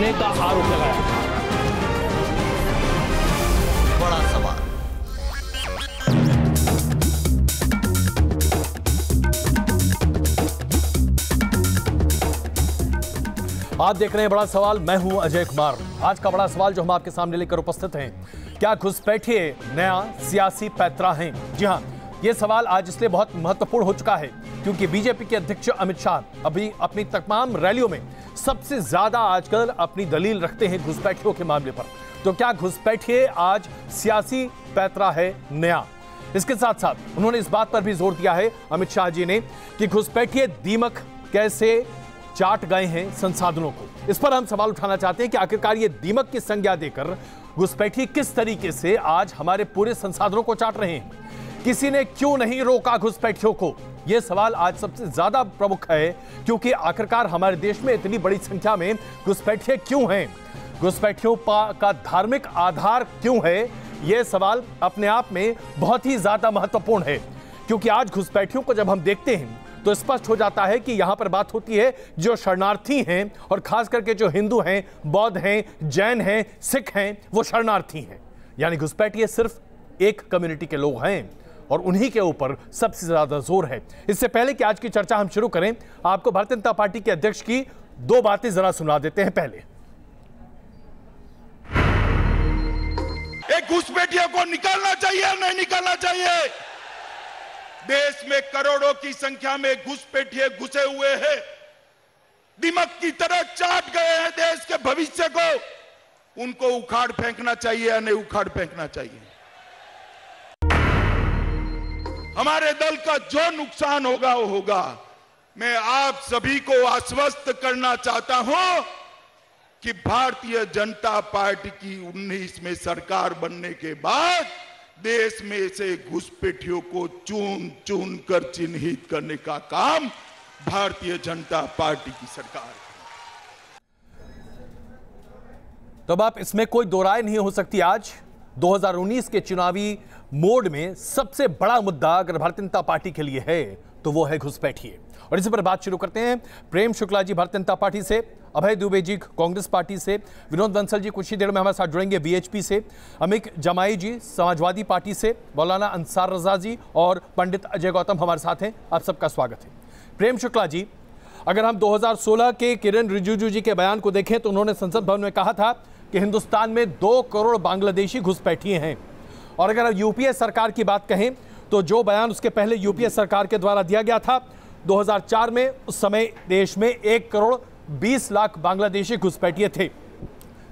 करने का आरोप लगाया। बड़ा सवाल। आप देख रहे हैं बड़ा सवाल। मैं हूं अजय कुमार। आज का बड़ा सवाल जो हम आपके सामने लेकर उपस्थित हैं, क्या घुसपैठिए नया सियासी पैंतरा हैं? जी हां, यह सवाल आज इसलिए बहुत महत्वपूर्ण हो चुका है क्योंकि बीजेपी के अध्यक्ष अमित शाह अभी अपनी तमाम रैलियों में सबसे ज्यादा आजकल अपनी दलील रखते हैं घुसपैठियों के मामले पर। तो क्या घुसपैठिए आज सियासी पैंतरा है नया? इसके साथ साथ उन्होंने इस बात पर भी जोर दिया है अमित शाह जी ने कि घुसपैठिए दीमक कैसे चाट गए हैं संसाधनों को। इस पर हम सवाल उठाना चाहते हैं कि आखिरकार ये दीमक की संज्ञा देकर घुसपैठी किस तरीके से आज हमारे पूरे संसाधनों को चाट रहे हैं। किसी ने क्यों नहीं रोका घुसपैठियों को? यह सवाल आज सबसे ज्यादा प्रमुख है क्योंकि आखिरकार हमारे देश में इतनी बड़ी संख्या में घुसपैठिए क्यों हैं? घुसपैठियों का धार्मिक आधार क्यों है? यह सवाल अपने आप में बहुत ही ज्यादा महत्वपूर्ण है क्योंकि आज घुसपैठियों को जब हम देखते हैं तो स्पष्ट हो जाता है कि यहां पर बात होती है जो शरणार्थी हैं और खास करके जो हिंदू हैं, बौद्ध हैं, जैन हैं, सिख हैं, वो शरणार्थी हैं। यानी घुसपैठिए सिर्फ एक कम्युनिटी के लोग हैं और उन्हीं के ऊपर सबसे ज्यादा जोर है। इससे पहले कि आज की चर्चा हम शुरू करें, आपको भारतीय जनता पार्टी के अध्यक्ष की दो बातें जरा सुना देते हैं। पहले, एक घुसपैठियों को निकालना चाहिए या नहीं निकालना चाहिए? देश में करोड़ों की संख्या में घुसपैठिए घुसे हुए हैं, दीमक की तरह चाट गए हैं देश के भविष्य को। उनको उखाड़ फेंकना चाहिए या नहीं उखाड़ फेंकना चाहिए? हमारे दल का जो नुकसान होगा वो होगा। मैं आप सभी को आश्वस्त करना चाहता हूं कि भारतीय जनता पार्टी की 19 में सरकार बनने के बाद देश में से घुसपैठियों को चुन चुन कर चिन्हित करने का काम भारतीय जनता पार्टी की सरकार है। तो अब इसमें कोई दो राय नहीं हो सकती। आज 2019 के चुनावी मोड में सबसे बड़ा मुद्दा अगर भारतीय जनता पार्टी के लिए है तो वो है घुसपैठिए। और इसी पर बात शुरू करते हैं। प्रेम शुक्ला जी भारतीय जनता पार्टी से, अभय दुबे जी कांग्रेस पार्टी से, विनोद बंसल जी कुछ ही देर में हमारे साथ जुड़ेंगे बीएचपी से, अमित जमाई जी समाजवादी पार्टी से, मौलाना अंसार रजा जी और पंडित अजय गौतम हमारे साथ हैं। आप सबका स्वागत है। प्रेम शुक्ला जी, अगर हम 2016 के किरण रिजिजू जी के बयान को देखें तो उन्होंने संसद भवन में कहा था कि हिंदुस्तान में 2 करोड़ बांग्लादेशी घुसपैठिए हैं। और अगर हम यूपीए सरकार की बात कहें तो जो बयान उसके पहले यूपीए सरकार के द्वारा दिया गया था 2004 में, उस समय देश में 1 करोड़ 20 लाख बांग्लादेशी घुसपैठिए थे।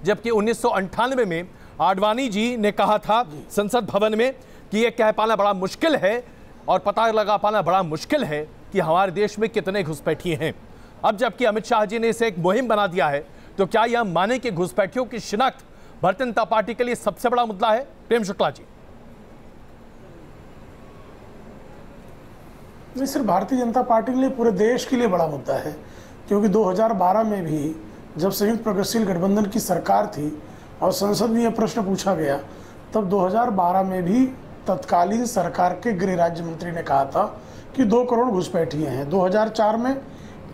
जबकि 1998 में आडवाणी जी ने कहा था संसद भवन में कि यह कह पाना बड़ा मुश्किल है और पता लगा पाना बड़ा मुश्किल है कि हमारे देश में कितने घुसपैठिए हैं। अब जबकि अमित शाह जी ने इसे एक मुहिम बना दिया है तो क्या यह माने कि घुसपैठियों की शिनाख्त भारतीय जनता पार्टी के लिए सबसे बड़ा मुद्दा है? प्रेम शुक्ला जी। नहीं, सिर्फ भारतीय जनता पार्टी के लिए, पूरे देश के लिए बड़ा मुद्दा है क्योंकि 2012 में भी जब संयुक्त प्रगतिशील गठबंधन की सरकार थी और संसद में यह प्रश्न पूछा गया, तब 2012 में भी तत्कालीन सरकार के गृह राज्य मंत्री ने कहा था कि 2 करोड़ घुसपैठिए हैं। 2004 में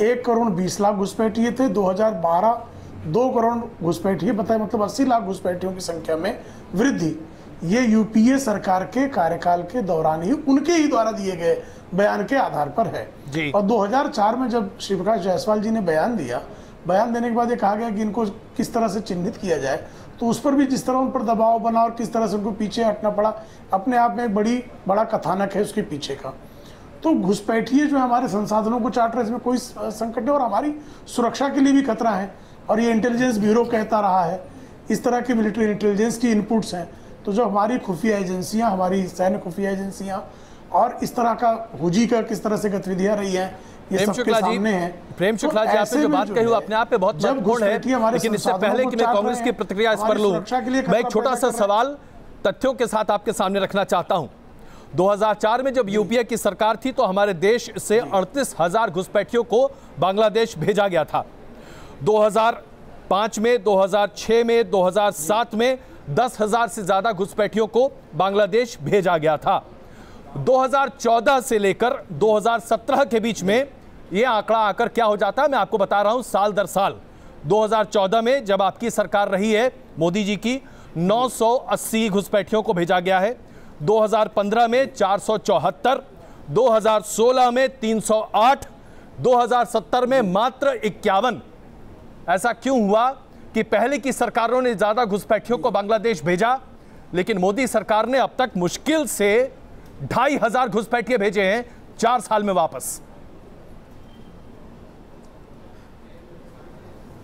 1 करोड़ 20 लाख घुसपैठिए थे, 2012 2 करोड़ घुसपैठिए, बताए मतलब 80 लाख घुसपैठियों की संख्या में वृद्धि। ये यूपीए सरकार के कार्यकाल के दौरान ही उनके ही द्वारा दिए गए बयान के आधार पर है जी। और 2004 में जब श्री प्रकाश जायसवाल जी ने बयान दिया, बयान देने के बाद ये कहा गया कि इनको किस तरह से चिन्हित किया जाए, तो उस पर भी जिस तरह उन पर दबाव बना और किस तरह से उनको पीछे हटना पड़ा, अपने आप में एक बड़ा कथानक है उसके पीछे का। तो घुसपैठिए जो हमारे संसाधनों को चाट रहे, इसमें कोई संकट नहीं और हमारी सुरक्षा के लिए भी खतरा है। और ये इंटेलिजेंस ब्यूरो कहता रहा है, इस तरह की मिलिट्री इंटेलिजेंस की इनपुट्स हैं। तो जो हमारी खुफिया एजेंसियां, हमारी सैन्य खुफिया एजेंसियां और इस तरह का हुजी का किस तरह से गतिविधियां रही हैं, ये सबके सामने है। प्रेम शुक्ला जी, आपने जो बात कही अपने आप में बहुत महत्वपूर्ण है, लेकिन इससे पहले कि मैं कांग्रेस की प्रतिक्रिया इस पर लूं, मैं एक छोटा सा सवाल तथ्यों के साथ आपके सामने रखना चाहता हूं। 2004 में जब यूपीए की सरकार थी तो हमारे देश से 38,000 घुसपैठियों को बांग्लादेश भेजा गया था। 2005 में, 2006 में, 2007 में 10,000 से ज्यादा घुसपैठियों को बांग्लादेश भेजा गया था। 2014 से लेकर 2017 के बीच में यह आंकड़ा आकर क्या हो जाता है, मैं आपको बता रहा हूं, साल दर साल 2014 में जब आपकी सरकार रही है मोदी जी की, 980 घुसपैठियों को भेजा गया है, 2015 में 474, 2016 में 308, 2017 में मात्र 51। ऐसा क्यों हुआ कि पहले की सरकारों ने ज्यादा घुसपैठियों को बांग्लादेश भेजा, लेकिन मोदी सरकार ने अब तक मुश्किल से 2500 घुसपैठिए भेजे हैं 4 साल में वापस।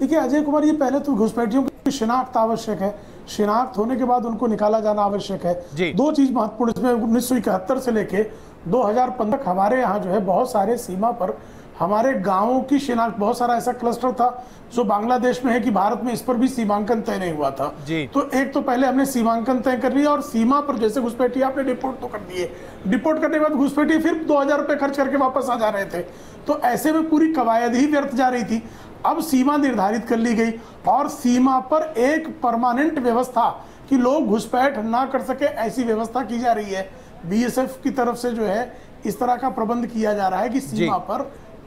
देखिए अजय कुमार, ये पहले तो घुसपैठियों की शिनाख्त आवश्यक है, शिनाख्त होने के बाद उनको निकाला जाना आवश्यक है। दो चीज महत्वपूर्ण इसमें, 1971 से लेके 2015 तक हमारे यहाँ जो है बहुत सारे सीमा पर हमारे गांवों की शिनाख्त, बहुत सारा ऐसा क्लस्टर था जो बांग्लादेश में है कि भारत में इस पर भी सीमांकन तय नहीं हुआ था। तो एक तो पहले हमने सीमांकन तय कर लिया और सीमा पर जैसे घुसपैठी आपने डिपोर्ट तो कर दिए, डिपोर्ट करने के बाद घुसपैठी फिर 2000 रुपये खर्च करके वापस आ जा रहे थे, तो ऐसे में पूरी कवायद ही व्यर्थ जा रही थी। अब सीमा निर्धारित कर ली गई और सीमा पर एक परमानेंट व्यवस्था कि लोग घुसपैठ ना कर सके, ऐसी व्यवस्था की जा रही है। बीएसएफ की तरफ से जो है इस तरह का प्रबंध किया जा रहा है कि सीमा पर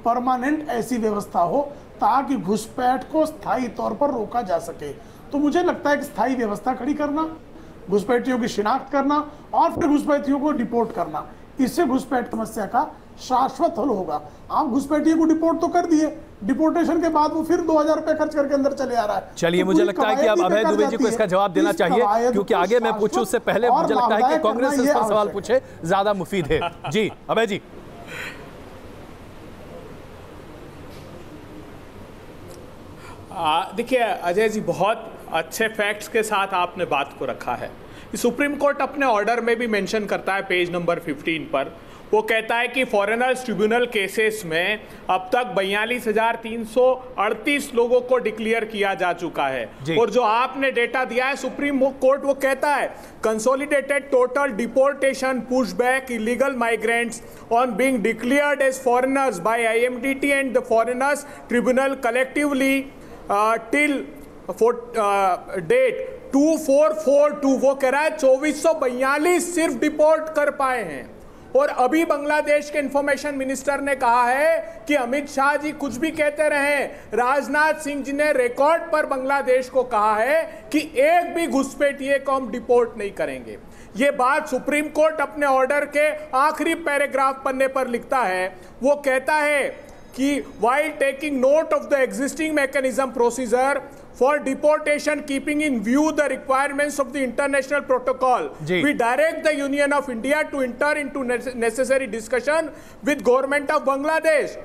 परमानेंट ऐसी व्यवस्था हो ताकि घुसपैठ को स्थायी तौर पर रोका जा सके। तो मुझे लगता है कि स्थायी व्यवस्था खड़ी करना, घुसपैठियों की शिनाख्त करना और फिर घुसपैठियों को डिपोर्ट करना, इससे घुसपैठ समस्या का शाश्वत हल होगा। आप घुसपैठियों को डिपोर्ट तो कर दिए, डिपोर्टेशन के बाद वो फिर 2000 रुपए खर्च करके अंदर चले आ रहा है। चलिए, मुझे लगता है कि अब अभय दुबे जी को इसका जवाब देना चाहिए, क्योंकि आगे मैं पूछूं उससे पहले मुझे लगता है कि कांग्रेस इस पर सवाल पूछे ज्यादा मुफीद है। जी अभय जी। देखिए अजय जी, बहुत अच्छे फैक्ट्स के साथ आपने बात को रखा है। सुप्रीम कोर्ट अपने ऑर्डर में भी मेंशन करता है पेज नंबर 15 पर, वो कहता है कि फॉरेनर्स ट्रिब्यूनल केसेस में अब तक 42,338 लोगों को डिक्लेयर किया जा चुका है। और जो आपने डेटा दिया है सुप्रीम कोर्ट, वो कहता है consolidated total deportation pushback illegal migrants on being declared as foreigners by IMDT and the foreigners tribunal collectively till date 2442, वो कह रहा है 2442 सिर्फ डिपोर्ट कर पाए हैं। और अभी बांग्लादेश के इंफॉर्मेशन मिनिस्टर ने कहा है कि अमित शाह जी कुछ भी कहते रहे, राजनाथ सिंह जी ने रिकॉर्ड पर बांग्लादेश को कहा है कि एक भी घुसपैठिए को हम डिपोर्ट नहीं करेंगे। ये बात सुप्रीम कोर्ट अपने ऑर्डर के आखिरी पैराग्राफ पन्ने पर लिखता है। वो कहता है कि while taking note of the existing mechanism procedure for deportation keeping in view the requirements of the international protocol, we direct the Union of India to enter into necessary discussion with government of Bangladesh।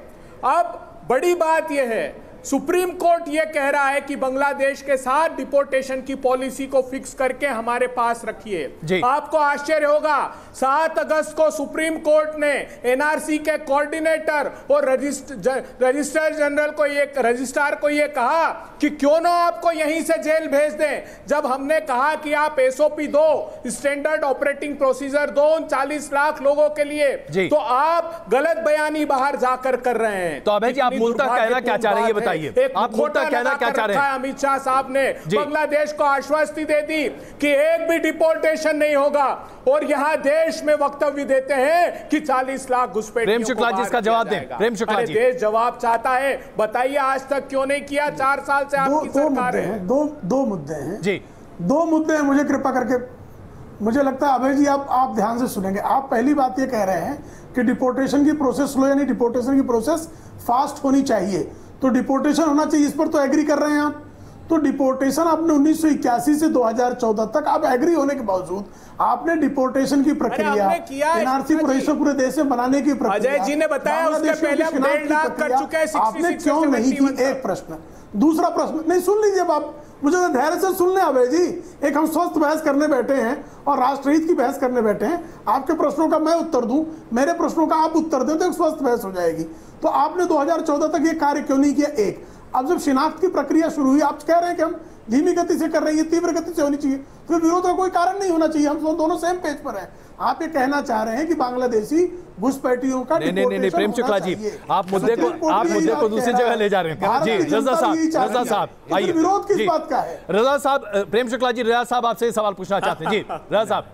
अब बड़ी बात यह है, supreme court यह कह रहा है कि बांग्लादेश के साथ डिपोर्टेशन की पॉलिसी को फिक्स करके हमारे पास रखिए। आपको आश्चर्य होगा, 7 अगस्त को सुप्रीम कोर्ट ने एनआरसी के कोऑर्डिनेटर और रजिस्ट्रार जनरल को रजिस्ट्रार को यह कहा कि क्यों ना आपको यहीं से जेल भेज दें। जब हमने कहा कि आप एसओपी दो, स्टैंडर्ड ऑपरेटिंग प्रोसीजर दो 39 लाख लोगों के लिए, तो आप गलत बयानी बाहर जाकर कर रहे हैं। तो अभय जी, आप मूलतः कहना क्या चाह रहे हैं, आप खोटा कहना क्या चाह रहे हैं? अमित शाह साहब ने बांग्लादेश को आश्वस्ति दे दी कि एक भी डिपोर्टेशन नहीं होगा, और यहां देश में वक्तव्य देते हैं कि 40 लाख घुसपैठियों। प्रेम शुक्ला जी इसका जवाब दें। प्रेम शुक्ला जी, देश जवाब चाहता है, बताइए आज तक क्यों नहीं किया? 4 साल से आपकी सरकार है। दो मुद्दे हैं जी, 2 मुद्दे हैं। मुझे कृपा करके, मुझे लगता है अभय जी आप ध्यान से सुनेंगे। आप पहली बात ये कह रहे हैं कि डिपोर्टेशन की प्रोसेस स्लो, यानी डिपोर्टेशन की प्रोसेस फास्ट होनी चाहिए, तो डिपोर्टेशन होना चाहिए, इस पर तो एग्री कर रहे हैं आप। तो डिपोर्टेशन आपने 1981 से 2014 तक आप एग्री होने के बावजूद आपने डिपोर्टेशन की प्रक्रिया एनआरसी पूरे देश में बनाने की प्रक्रिया, अजय जी ने बताया उसके पहले हम 1.5 लाख कर चुके हैं, आपने क्यों नहीं की? एक प्रश्न। दूसरा प्रश्न, नहीं सुन लीजिए आप, मुझे तो धैर्य से सुन लें अभय जी। एक हम स्वस्थ बहस करने बैठे हैं और राष्ट्रहित की बहस करने बैठे हैं, आपके प्रश्नों का मैं उत्तर दूं, मेरे प्रश्नों का आप उत्तर दें, तो एक स्वस्थ बहस हो जाएगी। तो आपने 2014 तक ये कार्य क्यों नहीं किया? एक, अब जब शिनाख्त की प्रक्रिया शुरू हुई, आप कह रहे हैं कि हम धीमी गति से कर रहे हैं, तीव्र गति से होनी चाहिए, फिर विरोध का कोई कारण नहीं होना चाहिए, हम दोनों सेम पेज पर हैं। आप ये कहना चाह रहे हैं कि बांग्लादेशी घुसपैठियों का नहीं, प्रेम शुक्ला जी, आप मुद्दे को दूसरी जगह ले जा रहे हैं। जी रजा साहब आइए, विरोध किस बात का है? रजा साहब, प्रेम शुक्ला जी, रजा साहब आपसे सवाल पूछना चाहते हैं। जी रजा साहब,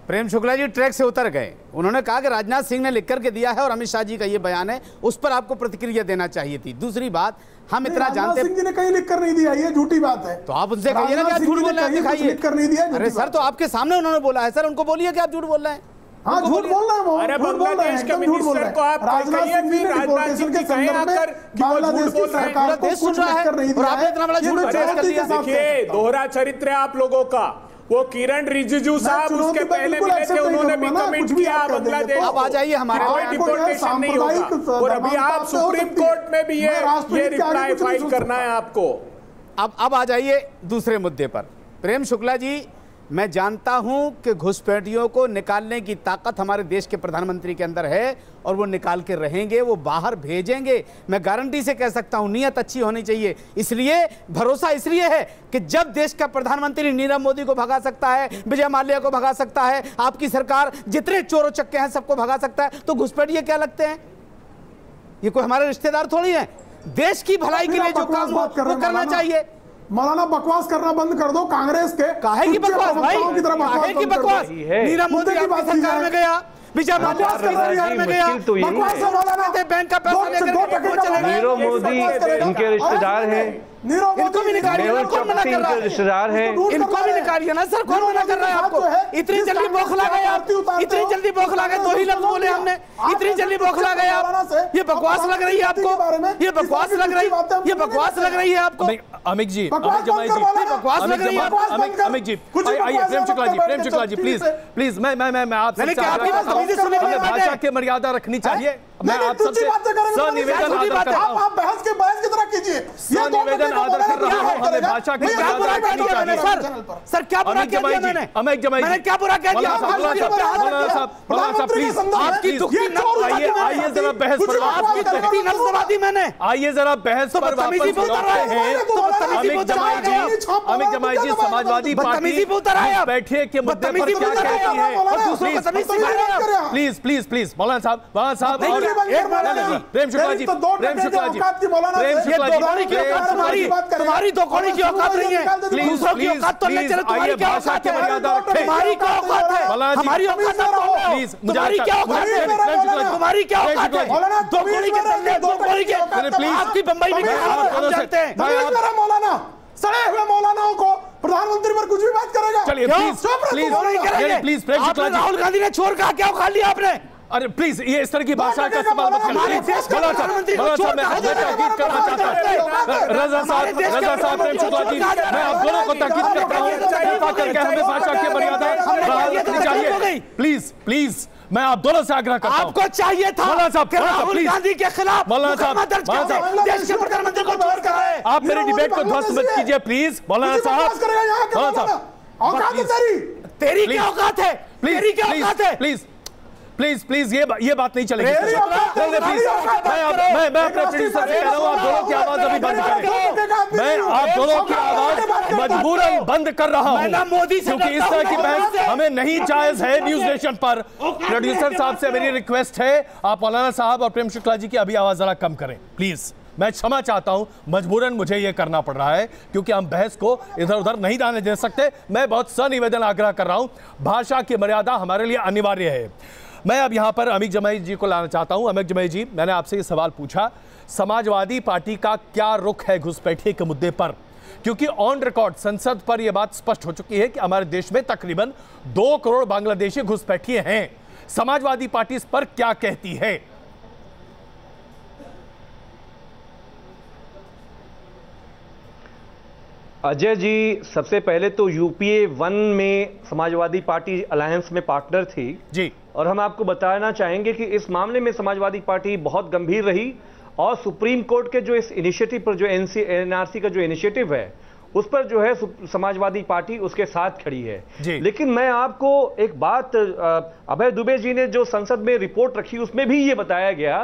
प्रेम शुक्ला जी ट्रैक से उतर गए। उन्होंने कहा कि राजनाथ सिंह ने लिख करके दिया है और अमित शाह जी का ये बयान है, उस पर आपको प्रतिक्रिया देना चाहिए थी। दूसरी बात, हम इतना जानते हैं सिंह जी ने कहीं लिख कर नहीं दिया, ये झूठी बात है। तो आप उनसे कहिए ना कि आप झूठ बोल रहे हैं, दिखाइए। लिख कर नहीं दिया। अरे सर, तो आपके सामने उन्होंने बोला है सर, उनको बोलिए कि आप झूठ बोल रहे हैं। हाँ, झूठ बोल रहे हैं वो। अरे बांग्लादेश के मिनिस्टर को आप कहिए फिर राजनाथ सिंह के कहें आकर कि वो झूठ बोल रहे हैं। पूरा देश सुन रहा है और आपने इतना बड़ा झूठ कर दिया। देखिए, दोहरा चरित्र है आप लोगों का। वो किरण रिजिजू साहब उसके पहले मिले थे, उन्होंने भी कमेंट किया बांग्लादेश। अब आ जाइए हमारे कोई डिपोर्टेशन नहीं होगा। और अभी आप सुप्रीम कोर्ट में भी ये रिप्लाई फाइल करना है आपको। अब आ जाइए दूसरे मुद्दे पर। प्रेम शुक्ला जी, मैं जानता हूं कि घुसपैठियों को निकालने की ताकत हमारे देश के प्रधानमंत्री के अंदर है और वो निकाल के रहेंगे, वो बाहर भेजेंगे। मैं गारंटी से कह सकता हूं, नीयत अच्छी होनी चाहिए। इसलिए भरोसा इसलिए है कि जब देश का प्रधानमंत्री नीरव मोदी को भगा सकता है, विजय माल्या को भगा सकता है, आपकी सरकार जितने चोरों चक्के हैं सबको भगा सकता है, तो घुसपैठिए क्या लगते हैं? ये कोई हमारे रिश्तेदार थोड़ी है। देश की भलाई के लिए जो काम वो करना चाहिए। मौलाना, बकवास करना बंद कर दो। कांग्रेस के काहे की बकवास भाई, काहे की बकवास? नीरव मोदी आपकी सरकार में गया, विजय माल्या आपकी सरकार में गया, बैंक का पैसा लेकर नीरव मोदी इनके रिश्तेदार हैं, इनको भी निकालिए ना, कौन मना कर रहा है? रिश्तेदार हैं, इनको भी निकालिए ना सर, कौन मना कर रहा है आपको? इतनी जल्दी बौखला गए आप, इतनी जल्दी बौखला गए, दो ही लफ्ज बोले हमने, इतनी जल्दी बौखला गए आप। ये बकवास लग रही है आपको? ये बकवास लग रही है? ये बकवास लग रही है आपको? अमित जी, अमित जमाई जी, बकवास लग रही है? अमित जी, आइए प्रेम शुक्ला जी, प्लीज मैं आपसे भाषा की मर्यादा रखनी चाहिए। मैं आप सबसे सनिवेदन आदर करता हूं। आप बहस की तरह कीजिए। सनिवेदन आदर कर रहा हूं, हमें भाषा की मर्यादा रखनी चाहिए। सर क्या बुरा कह दिया मैंने? अमित जमाई जी, मैंने क्या बुरा कह दिया? मौलाना साहब प्लीज, आपकी दुखती नस आइए जरा बहस पर आपकी दुखती नस दबा दी मैंने। आइए जरा बहस पर वापस लौटते हैं। अमित जमाई जी, समाजवादी पार्टी बैठिए के मुद्दे पर क्या कहती है? प्लीज मौलाना साहब और प्रेम शुक्ला जी, तुम्हारी दो कौड़ी की औकात नहीं है। दूसरों की औकात तो ले चले, तुम्हारी क्या औकात है? तुम्हारी क्या औकात है? हमारी औकात प्लीज, तुम्हारी क्या औकात है? तुम्हारी क्या औकात है? दो कौड़ी के बदले दो कौड़ी के, आपकी बंबई में हम जानते हैं। मौलाना, सड़े हुए मौलानाओं को प्रधानमंत्री पर कुछ भी बात करेगा? चलिए प्लीज प्रेम शुक्ला जी, राहुल गांधी ने छोड़ कहा, क्या उखाड़ लिया आपने? अरे प्लीज ये इस तरह की भाषा का इस्तेमाल मत करिए। रजा साहब प्रेम शुक्ला जी, मैं आप दोनों को ताकीद करता हूँ, कृपा करके हमें भाषा की मर्यादा रखनी चाहिए। प्लीज मैं आप दोनों से आग्रह करता हूं। आपको चाहिए था राहुल गांधी के खिलाफ मौलाना साहब देश के प्रधानमंत्री को छोड़ कर आए। आप मेरी डिबेट को ध्वस्त मत कीजिए प्लीज। मौलाना साहब, तेरी क्या औकात है? तेरी क्या औकात है? प्लीज ये बात नहीं चलेगी। मैं अपने प्रोड्यूसर से कह रहा हूं, आप दोनों की आवाज अभी बंद करें। मैं आप दोनों की आवाज मजबूरन बंद कर रहा हूं, मोदी से क्योंकि इस तरह की बहस हमें नहीं जायज है न्यूज नेशन पर। प्रोड्यूसर साहब से मेरी रिक्वेस्ट है, आप मौलाना साहब और प्रेम शुक्ला जी की अभी आवाज जरा कम करें प्लीज। मैं क्षमा चाहता हूं, मजबूरन मुझे यह करना पड़ रहा है क्योंकि हम बहस को इधर उधर नहीं जाने दे सकते। मैं बहुत सनिवेदन आग्रह कर रहा हूं, भाषा की मर्यादा हमारे लिए अनिवार्य है। मैं अब यहां पर अमित जमाई जी को लाना चाहता हूं। अमित जमाई जी, मैंने आपसे ये सवाल पूछा, समाजवादी पार्टी का क्या रुख है घुसपैठिए के मुद्दे पर? क्योंकि ऑन रिकॉर्ड संसद पर यह बात स्पष्ट हो चुकी है कि हमारे देश में तकरीबन 2 करोड़ बांग्लादेशी घुसपैठिए हैं। समाजवादी पार्टी इस पर क्या कहती है? अजय जी, सबसे पहले तो यूपीए 1 में समाजवादी पार्टी अलायंस में पार्टनर थी जी, और हम आपको बताना चाहेंगे कि इस मामले में समाजवादी पार्टी बहुत गंभीर रही और सुप्रीम कोर्ट के जो इस इनिशिएटिव पर, जो एनआरसी का जो इनिशिएटिव है, उस पर जो है समाजवादी पार्टी उसके साथ खड़ी है। लेकिन मैं आपको एक बात, अभय दुबे जी ने जो संसद में रिपोर्ट रखी उसमें भी ये बताया गया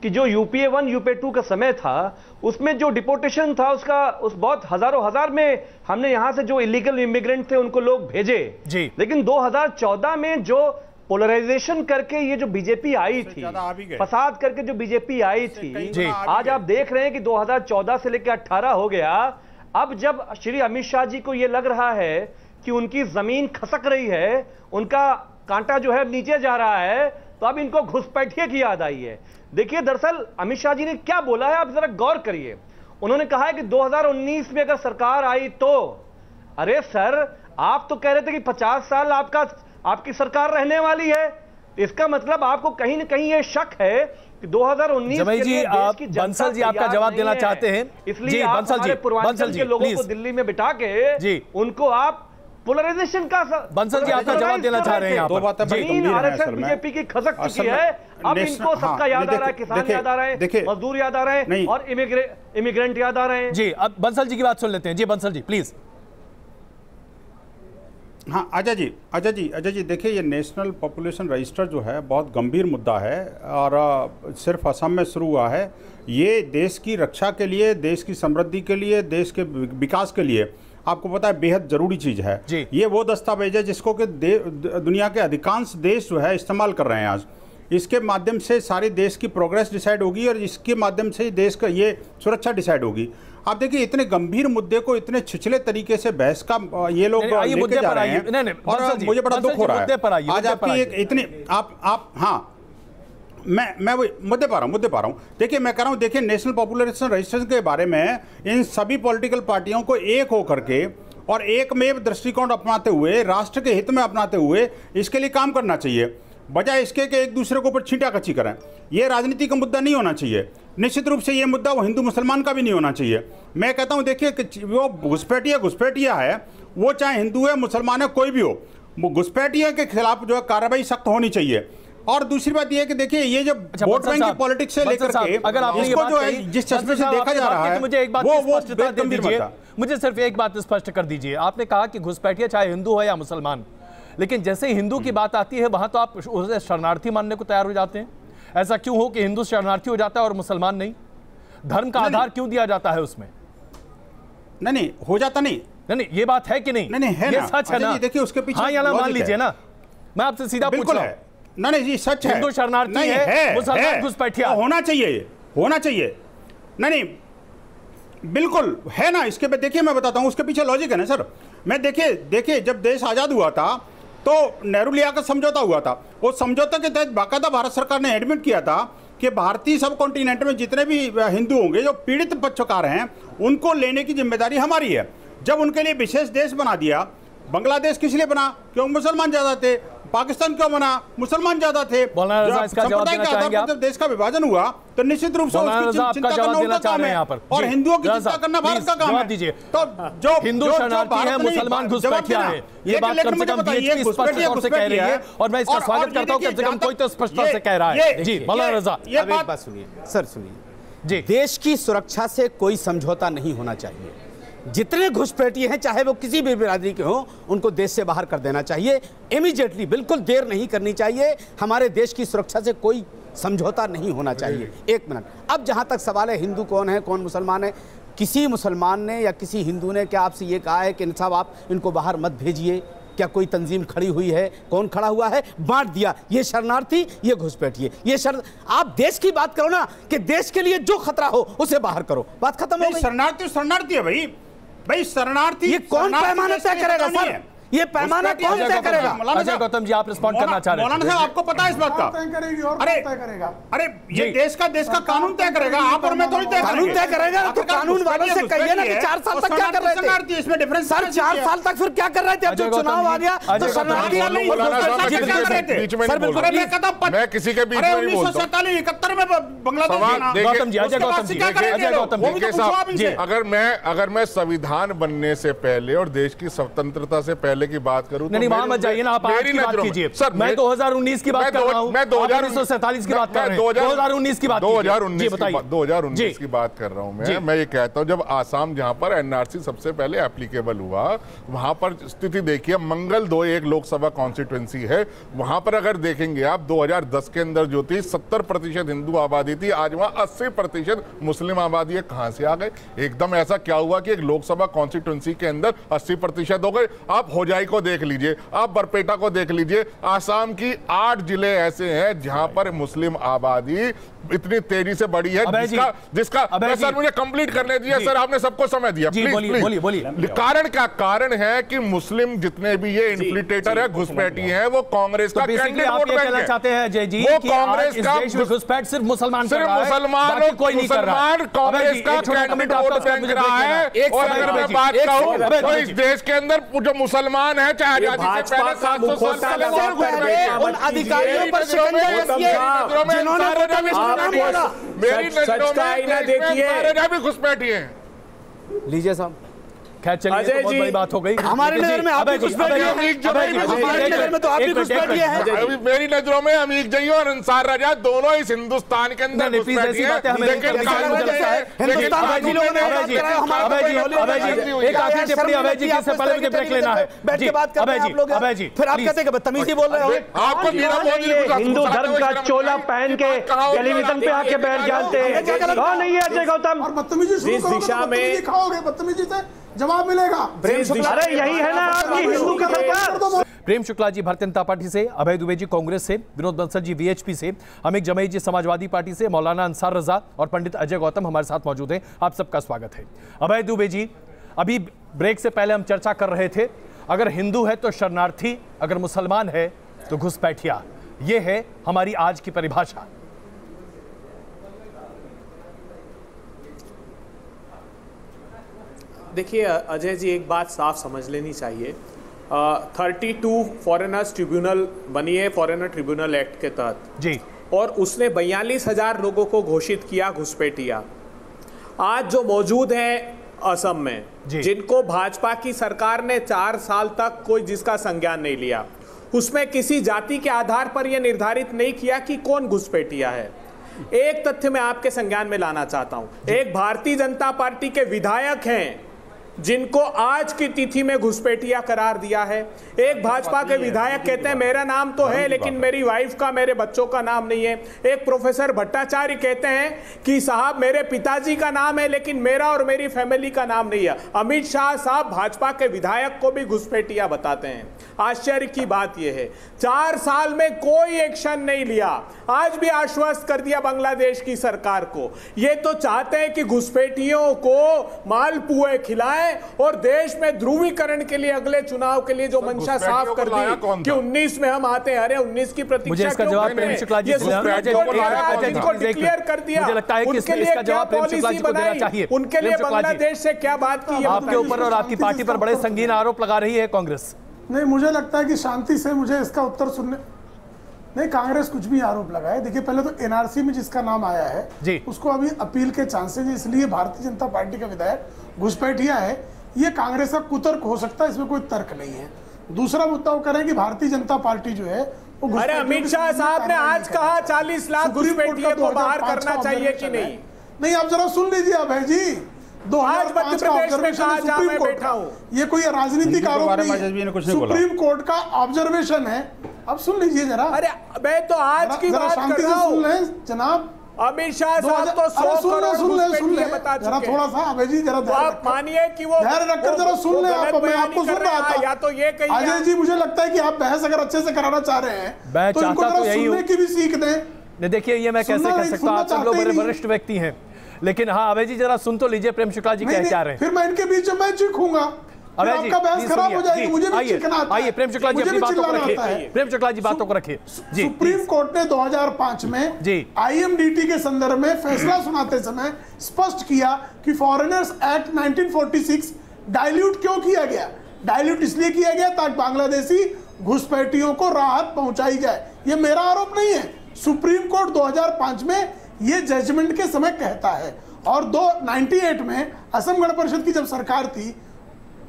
कि जो यूपीए 1 यूपीए 2 का समय था उसमें जो डिपोर्टेशन था उसका उस बहुत हजारों हजार में हमने यहां से जो इलीगल इमिग्रेंट थे उनको लोग भेजे। लेकिन 2014 में जो पोलराइजेशन करके ये जो बीजेपी आई थी, फसाद करके जो बीजेपी आई थी, आज आप देख रहे हैं कि 2014 से लेकर 18 हो गया। अब जब श्री अमित शाह जी को यह लग रहा है कि उनकी जमीन खसक रही है, उनका कांटा जो है नीचे जा रहा है, तो अब इनको घुसपैठिए की याद आई है। देखिए, दरअसल अमित शाह जी ने क्या बोला है, आप जरा गौर करिए। उन्होंने कहा है कि 2019 में अगर सरकार आई तो, अरे सर, आप तो कह रहे थे कि 50 साल आपकी सरकार रहने वाली है। इसका मतलब आपको कहीं ना कहीं ये शक है कि 2019 जमाई जी, आप बंसल जी आपका जवाब देना चाहते हैं, इसलिए आप हमारे पूर्वांचल के लोगों को दिल्ली में बिठा के उनको आप पोलराइजेशन का बंसल जी आपका जवाब देना चाह रहे हैं। दो बातें आरएसएस बीजेपी की खसक चुकी है। अब इनको सबका याद आ रहा है, किसान याद आ रहे हैं, मजदूर याद आ रहे हैं और इमिग्रेंट याद आ रहे हैं। जी, अब बंसल जी की बात सुन लेते हैं। जी बंसल जी प्लीज। हाँ, अजय जी देखिए, ये नेशनल पॉपुलेशन रजिस्टर जो है बहुत गंभीर मुद्दा है और सिर्फ असम में शुरू हुआ है। ये देश की रक्षा के लिए, देश की समृद्धि के लिए, देश के विकास के लिए आपको पता है बेहद जरूरी चीज़ है। ये वो दस्तावेज है जिसको कि दुनिया के अधिकांश देश जो है इस्तेमाल कर रहे हैं आज। इसके माध्यम से सारे देश की प्रोग्रेस डिसाइड होगी और इसके माध्यम से देश का ये सुरक्षा डिसाइड होगी। आप देखिए, इतने गंभीर मुद्दे को इतने छिछले तरीके से बहस का ये लोग लेके जा रहे हैं और मुझे बड़ा दुख हो रहा है। आज आपकी एक इतनी आप हाँ, मैं वो मुद्दे पा रहा हूँ। देखिए, मैं कह रहा हूँ, देखिए, नेशनल पॉपुलेशन रजिस्टर के बारे में इन सभी पॉलिटिकल पार्टियों को एक होकर के और एकमेव दृष्टिकोण अपनाते हुए, राष्ट्र के हित में अपनाते हुए इसके लिए काम करना चाहिए, बजाय इसके कि एक दूसरे के ऊपर छींटाकछी करें। यह राजनीति का मुद्दा नहीं होना चाहिए। निश्चित रूप से ये मुद्दा वो हिंदू मुसलमान का भी नहीं होना चाहिए। मैं कहता हूँ, देखिए, कि वो घुसपैठिया है, वो चाहे हिंदू है, मुसलमान है, कोई भी हो, घुसपैठिया के खिलाफ जो है कार्रवाई सख्त होनी चाहिए। और दूसरी बात यह है कि देखिए, ये जो वोट बैंक की पॉलिटिक्स से लेकर के अगर आप इसको जो है जिस चश्मे से देखा जा रहा है, मुझे एक बात स्पष्टता दे दीजिए। मुझे सिर्फ एक बात स्पष्ट कर दीजिए। आपने कहा कि घुसपैठिया चाहे हिंदू हो या मुसलमान, लेकिन जैसे ही हिंदू की बात आती है वहां तो आप उसे शरणार्थी मानने को तैयार हो जाते हैं। ऐसा क्यों हो कि हिंदू शरणार्थी हो जाता है और मुसलमान नहीं? धर्म का आधार क्यों दिया जाता है उसमें? नहीं, हो जाता नहीं, ये बात है कि नहीं? नहीं है, ये सच है ना? देखिए, उसके पीछे हाँ या ना मान लीजिए ना, मैं आपसे सीधा पूछ रहा हूं। नहीं जी, सच है। हिंदू शरणार्थी है, मुसलमान घुसपैठिया होना चाहिए। नहीं, बिल्कुल है ना। इसके पे देखिए, मैं बताता हूं, उसके पीछे लॉजिक है ना सर। मैं देखिए, जब देश आजाद हुआ था तो नेहरू लियाकत समझौता हुआ था। उस समझौते के तहत बाकायदा भारत सरकार ने एडमिट किया था कि भारतीय सब कॉन्टिनेंट में जितने भी हिंदू होंगे जो पीड़ित पक्षकार हैं, उनको लेने की जिम्मेदारी हमारी है। जब उनके लिए विशेष देश बना दिया, बांग्लादेश किस लिए बना? क्योंकि मुसलमान ज्यादा थे। पाकिस्तान क्यों बना? मुसलमान ज्यादा थे। संप्रदाय के आधार पर जब देश का विभाजन हुआ तो निश्चित रूप से उसकी चिंता करना उनका काम है और हिंदुओं की चिंता करना भारत का काम है। तो जो हिंदू शरणार्थी है, मुसलमान घुसपैठिया है, ये बात कम से कम बीएचपी स्पष्ट तौर से कह रही है और मैं इसका स्वागत करता हूं। कम से कम कोई तो स्पष्ट तौर से कह रहा है। जी मौलाना रजा, ये बात सुनिए सर, सुनिए जी। देश की सुरक्षा से कोई समझौता नहीं होना चाहिए। जितने घुसपैठिए हैं, चाहे वो किसी भी बिरादरी के हों, उनको देश से बाहर कर देना चाहिए इमीडिएटली। बिल्कुल देर नहीं करनी चाहिए। हमारे देश की सुरक्षा से कोई समझौता नहीं होना चाहिए। एक मिनट, अब जहां तक सवाल है हिंदू कौन है कौन मुसलमान है, किसी मुसलमान ने या किसी हिंदू ने क्या आपसे ये कहा है कि साहब आप इनको बाहर मत भेजिए? क्या कोई तंजीम खड़ी हुई है? कौन खड़ा हुआ है? बांट दिया, ये शरणार्थी, ये घुसपैठिए, ये आप देश की बात करो ना, कि देश के लिए जो खतरा हो उसे बाहर करो, बात खत्म हो गई। शरणार्थी है भाई शरणार्थी। ये कौन पैमाना तय करेगा सर? ये पैमाना कौन तय करेगा? अजय गौतम जी, आप रिस्पॉन्ड करना चाह रहे हैं? मौलाना साहब, आपको पता है इस बात का? अरे ये देश का कानून तय करेगा। आप और मैं थोड़ी तय कानून तय करेगा। तो कानून वालों से कहिए ना कि 4 साल तक क्या कर रहे थे? इसमें डिफरेंस सर, 4 साल तक फिर क्या कर रहे थे? अब जो चुनाव आ गया तो शरणार्थी मैं किसी के बीच में नहीं बोलता। 1947-71 में बांग्लादेश। गौतम जी, अजय गौतम जी, अगर मैं संविधान बनने से पहले और देश की स्वतंत्रता से पहले की बात करूं, नहीं वहां मत जाइए ना, आप आज की बात कीजिए सर। मैं 2019 की बात कर रहा हूं, मैं 1947 की बात कर रहा हूं, 2019 की बात 2019 की बात कर रहा हूं। मैं ये कहता हूं, जब आसाम जहां पर एनआरसी सबसे पहले एप्लीकेबल हुआ, वहां पर स्थिति देखिए, मंगल 2 एक लोकसभा कॉन्स्टिट्यूएंसी है, वहां पर अगर देखेंगे आप 2010 के अंदर जो थी 70% हिंदू आबादी थी, आज वहां 80% मुस्लिम आबादी है। कहां से आ गए? एकदम ऐसा क्या हुआ कि एक लोकसभा कॉन्स्टिट्यूएंसी के अंदर 80% हो गए? आप हो होजाई को देख लीजिए, आप बरपेटा को देख लीजिए। आसाम की 8 जिले ऐसे हैं जहां पर मुस्लिम आबादी इतनी तेजी से बढ़ी है, जिसका सर मुझे कंप्लीट करने दीजिए सर, आपने सबको समय दिया, प्लीज बोलिए। कारण क्या कारण है कि मुस्लिम जितने भी ये इन्फ्लिटेटर है, घुसपैठी है, वो कांग्रेस का कैंडिडेट वोट बैंक है। चाहते हैं जय जी, वो कांग्रेस का घुसपैठ सिर्फ मुसलमान कोई नहीं कर रहा है, कांग्रेस का कैंडिडेट वोट बैंक रहा है। और अगर मैं बात कहूं तो इस देश के अंदर जो मुसलमान है, चाहे आजादी से पहले 700 साल पहले उन अधिकारियों पर शिकंजा कसिए जिन्होंने मेरी नजरों में देखिए भी घुसपैठी है। लीजिए साहब, खैर चलिए, तो बहुत बड़ी बात हो गई। हमारे नजर में आपकी घुसपैठी है, हमारे नजर में तो आपकी घुसपैठी है। मेरी नजरों में अमीर जई और अंसार रजा दोनों इस हिंदुस्तान के अंदर घुसपैठी है। एक आखिरी टिप्पणी अभय जी, इससे पहले मुझे ब्रेक लेना है। बैठ के बात करते हैं आप लोग, अभय जी फिर आप कहते हैं बदतमीजी बोल रहे हो। आपको हिंदू धर्म का चोला पहन के टेलीविजन पे आके बैठ जाते हैं, कौन नहीं है अजय गौतम? और बदतमीजी जिस दिशा में खाओगे, बदतमीजी से जवाब मिलेगा। अरे यही है ना आपकी हिंदू की सरकार। प्रेम शुक्ला जी भारतीय जनता पार्टी से, अभय दुबे जी कांग्रेस से, विनोद बंसल जी वीएचपी से, अमित जमई जी समाजवादी पार्टी से, मौलाना अंसार रजा और पंडित अजय गौतम हमारे साथ मौजूद हैं। आप सबका स्वागत है। अभय दुबे जी, अभी ब्रेक से पहले हम चर्चा कर रहे थे, अगर हिंदू है तो शरणार्थी, अगर मुसलमान है तो घुसपैठिया, ये है हमारी आज की परिभाषा। देखिए अजय जी, एक बात साफ समझ लेनी चाहिए। 32 फॉरेनर्स ट्रिब्यूनल बनी है फॉरेनर ट्रिब्यूनल एक्ट के तहत जी, और उसने 42,000 लोगों को घोषित किया घुसपैठिया। आज जो मौजूद हैं असम में, जिनको भाजपा की सरकार ने 4 साल तक कोई जिसका संज्ञान नहीं लिया, उसमें किसी जाति के आधार पर यह निर्धारित नहीं किया कि कौन घुसपैठिया है। एक तथ्य मैं आपके संज्ञान में लाना चाहता हूं। एक भारतीय जनता पार्टी के विधायक हैं जिनको आज की तिथि में घुसपैठिया करार दिया है। एक भाजपा के विधायक कहते हैं मेरा नाम तो है लेकिन मेरी वाइफ का, मेरे बच्चों का नाम नहीं है। एक प्रोफेसर भट्टाचार्य कहते हैं कि साहब मेरे पिताजी का नाम है लेकिन मेरा और मेरी फैमिली का नाम नहीं है। अमित शाह साहब भाजपा के विधायक को भी घुसपैठिया बताते हैं। आश्चर्य की बात यह है 4 साल में कोई एक्शन नहीं लिया। आज भी आश्वस्त कर दिया बांग्लादेश की सरकार को। ये तो चाहते हैं कि घुसपैठियों को मालपुए खिलाएं और देश में ध्रुवीकरण के लिए अगले चुनाव के लिए जो मंशा साफ कर दी कि 19 में हम आते हैं। अरे 19 की प्रतीक्षा इसका जवाब प्रेम शुक्ला जी डिक्लेयर कर दिया। मुझे लगता है कि इसका जवाब प्रेम शुक्ला जी को देना चाहिए। उनके लिए बांग्लादेश से क्या बात की? आपके ऊपर और आपकी पार्टी पर बड़े संगीन आरोप लगा रही है कांग्रेस। नहीं, मुझे लगता है कि शांति से मुझे इसका उत्तर सुनने नहीं, कांग्रेस कुछ भी आरोप लगाए। देखिए, पहले तो एनआरसी में जिसका नाम आया है जी, उसको अभी अपील के चांसेस, इसलिए भारतीय जनता पार्टी का विधायक घुसपैठिया है। ये कांग्रेस का कुतर्क हो सकता है, इसमें कोई तर्क नहीं है। दूसरा मुद्दा वो करें कि भारतीय जनता पार्टी जो है वो, अरे अमित शाह साहब ने आज कहा 40 लाख घुसपैठियों को बाहर करना चाहिए कि नहीं? नहीं, आप जरा सुन लीजिए अभय जी। 2005 का ऑब्जर्वेशन सुप्रीम कोर्ट का, ये कोई राजनीतिक आरोप नहीं है, सुप्रीम कोर्ट का ऑब्जर्वेशन है। अब सुन लीजिए जरा। अरे मैं तो आज की बात कर रहा हूं जनाब। अमित शाह साहब तो 100 करोड़ घुसपैठिए बता चुके हैं। जरा थोड़ा सा अभय जी, जरा तो आप मानिए कि वो धैर्य रखकर जरा सुन ले। आप, मैं आपको सुन रहा था। या तो ये कहिए अजय जी, मुझे लगता है कि आप बहस अगर अच्छे से कराना चाह रहे हैं तो इनको जरा सुनने की भी सीख दें। देखिए, ये मैं कैसे कर सकता हूं? आप सब लोग बड़े वरिष्ठ व्यक्ति हैं, लेकिन हाँ अभय जी जरा सुन तो लीजिए प्रेम शुक्ला जी क्या रहे हैं। फिर मैं इनके बीच में मैं चीखूंगा, अभय जी आपका बहस खराब हो जाएगी। मुझे भी चीखना आता है। आइए प्रेम शुक्ला जी अपनी बातों को रखिए। प्रेम शुक्ला जी बातों को रखिए। सुप्रीम कोर्ट ने 2005 में आईएमडीटी के संदर्भ में फैसला सुनाते समय स्पष्ट किया कि फॉरेनर्स एक्ट 1946 डाइल्यूट क्यों किया गया। डाइल्यूट इसलिए किया गया ताकि बांग्लादेशी घुसपैठियों को राहत पहुंचाई जाए। ये मेरा आरोप नहीं है, सुप्रीम कोर्ट 2005 में ये जजमेंट के समय कहता है। और 98 में असम गण परिषद की जब सरकार थी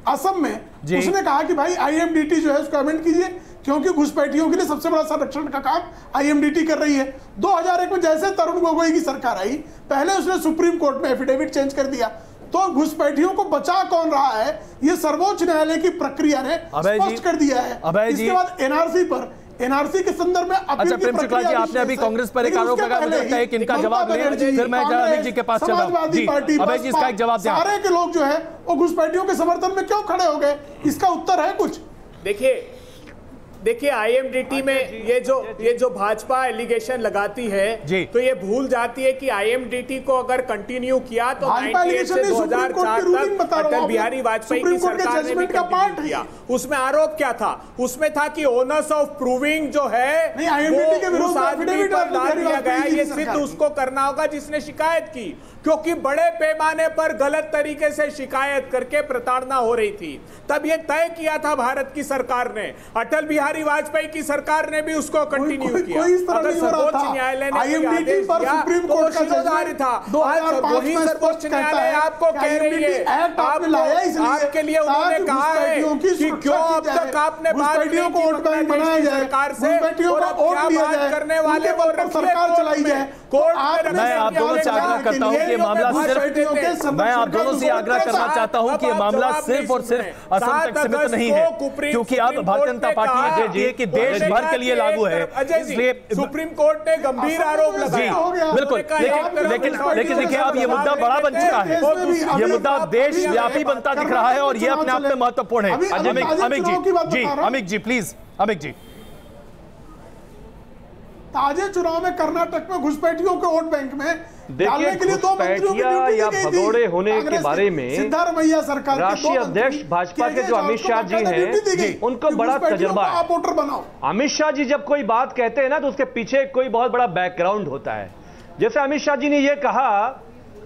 असम में, उसने कहा कि भाई आईएमडीटी जो है उसको अमेंड कीजिए, क्योंकि घुसपैठियों के लिए सबसे बड़ा संरक्षण का काम आईएमडीटी कर रही है। 2001 में जैसे तरुण गोगोई की सरकार आई, पहले उसने सुप्रीम कोर्ट में एफिडेविट चेंज कर दिया। तो घुसपैठियों को बचा कौन रहा है, ये सर्वोच्च न्यायालय की प्रक्रिया ने स्पष्ट कर दिया है। इसके बाद एनआरसी के संदर्भ में अच्छा प्रेम शुक्ला जी, आपने अभी कांग्रेस पर एक आरोप लगाया, मुझे लगता है कि इनका जवाब लें, फिर मैं अमित जी के पास चला हूं। अभय जी इसका एक जवाब दें। सारे के लोग जो है वो घुसपैठियों के समर्थन में क्यों खड़े हो गए, इसका उत्तर है कुछ? देखिए आईएमडीटी में ये जो भाजपा एलिगेशन लगाती है तो ये भूल जाती है कि आईएमडीटी को अगर कंटिन्यू किया तो 98 से 2004 तक अटल बिहारी वाजपेयी की सरकार ने भी कंटिन्यू किया। उसमें आरोप क्या था? उसमें था कि ओनर्स ऑफ प्रूविंग जो है वो उस आदमी पर डाल दिया गया। ये सिद्ध उसको करना होगा जिसने शिकायत की, क्योंकि बड़े पैमाने पर गलत तरीके से शिकायत करके प्रताड़ना हो रही थी। तब ये तय किया था भारत की सरकार ने, अटल बिहारी वाजपेयी की सरकार ने भी उसको कंटिन्यू किया। अगर सर्वोच्च न्यायालय ने कोई आदेश दिया तो वो शिरोधार्य था। वही सर्वोच्च न्यायालय आपको कह रही है, आपके लिए उन्होंने कहा है कि क्यों अब तक आपने बात नहीं की बांग्लादेश की सरकार से, और अब क्या बात करने वाले वो सरकार चलाई है कोर्ट में। मैं आप दोनों से आग्रह करता हूं कि ये मामला सिर्फ, मैं आप दोनों से आग्रह करना चाहता हूं कि ये मामला सिर्फ और सिर्फ असम तक सीमित नहीं है, क्योंकि अब भारतीय जनता पार्टी ये कहती है कि देश भर के लिए लागू है, इसलिए सुप्रीम कोर्ट ने गंभीर आरोप लगाया। बिल्कुल, लेकिन देखिए अब ये मुद्दा बड़ा बन चुका है, ये मुद्दा देशव्यापी बनता दिख रहा है और ये अपने आप में महत्वपूर्ण है। अमित जी प्लीज, अमित जी। ताजे चुनाव में कर्नाटक में घुसपैठियों के वोट बैंक में देखिए, घुसपैठिया या भगोड़े होने के बारे में सिद्धारमैया सरकार राष्ट्रीय अध्यक्ष भाजपा के जो अमित शाह जी हैं उनको बड़ा तजुर्बा है। वोटर बनाओ। अमित शाह जी जब कोई बात कहते हैं ना तो उसके पीछे कोई बहुत बड़ा बैकग्राउंड होता है। जैसे अमित शाह जी ने यह कहा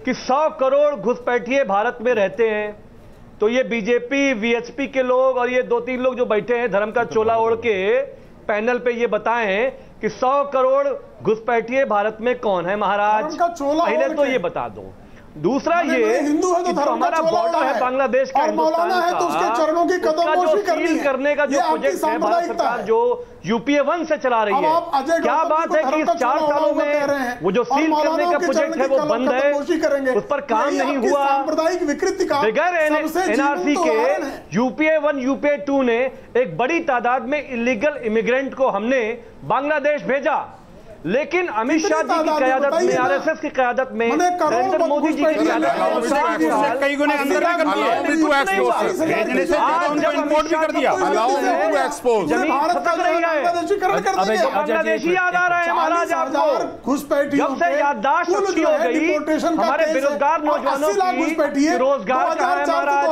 कि 100 करोड़ घुसपैठिए भारत में रहते हैं, तो ये बीजेपी वीएचपी के लोग और ये 2-3 लोग जो बैठे हैं धर्म का चोला ओढ़ के पैनल पे ये बताएं कि 100 करोड़ घुसपैठिए भारत में कौन है महाराज, पहले तो ये बता दो। दूसरा ये हिंदू है तो जो हमारा बॉर्डर है बांग्लादेश का हिंदुस्तान का, तो उसके चरणों की कदमबोशी सील करने का जो प्रोजेक्ट है भारत सरकार जो यूपीए 1 से चला रही है, क्या बात है कि इस 4 सालों में वो जो सील करने का प्रोजेक्ट है वो बंद है, उस पर काम नहीं हुआ। सांप्रदायिक विकृति का बगैर एनआरसी के यूपीए 1 यूपीए 2 ने एक बड़ी तादाद में इलीगल इमिग्रेंट को हमने बांग्लादेश भेजा, लेकिन अमित शाह जी की क़यादत में, आरएसएस की क़यादत में, नरेंद्र मोदी जी की क़यादत में कई गुने अंदर कर दिया, भेजने से उनको इंपोर्ट भी कर दिया। जमीन खत्म रही है, बांग्लादेशी याद आ रहे हैं महाराज आपको। जब से याददाश्त अच्छी हो गई हमारे बेरोजगार नौजवानों की, रोजगार कहाँ है महाराज,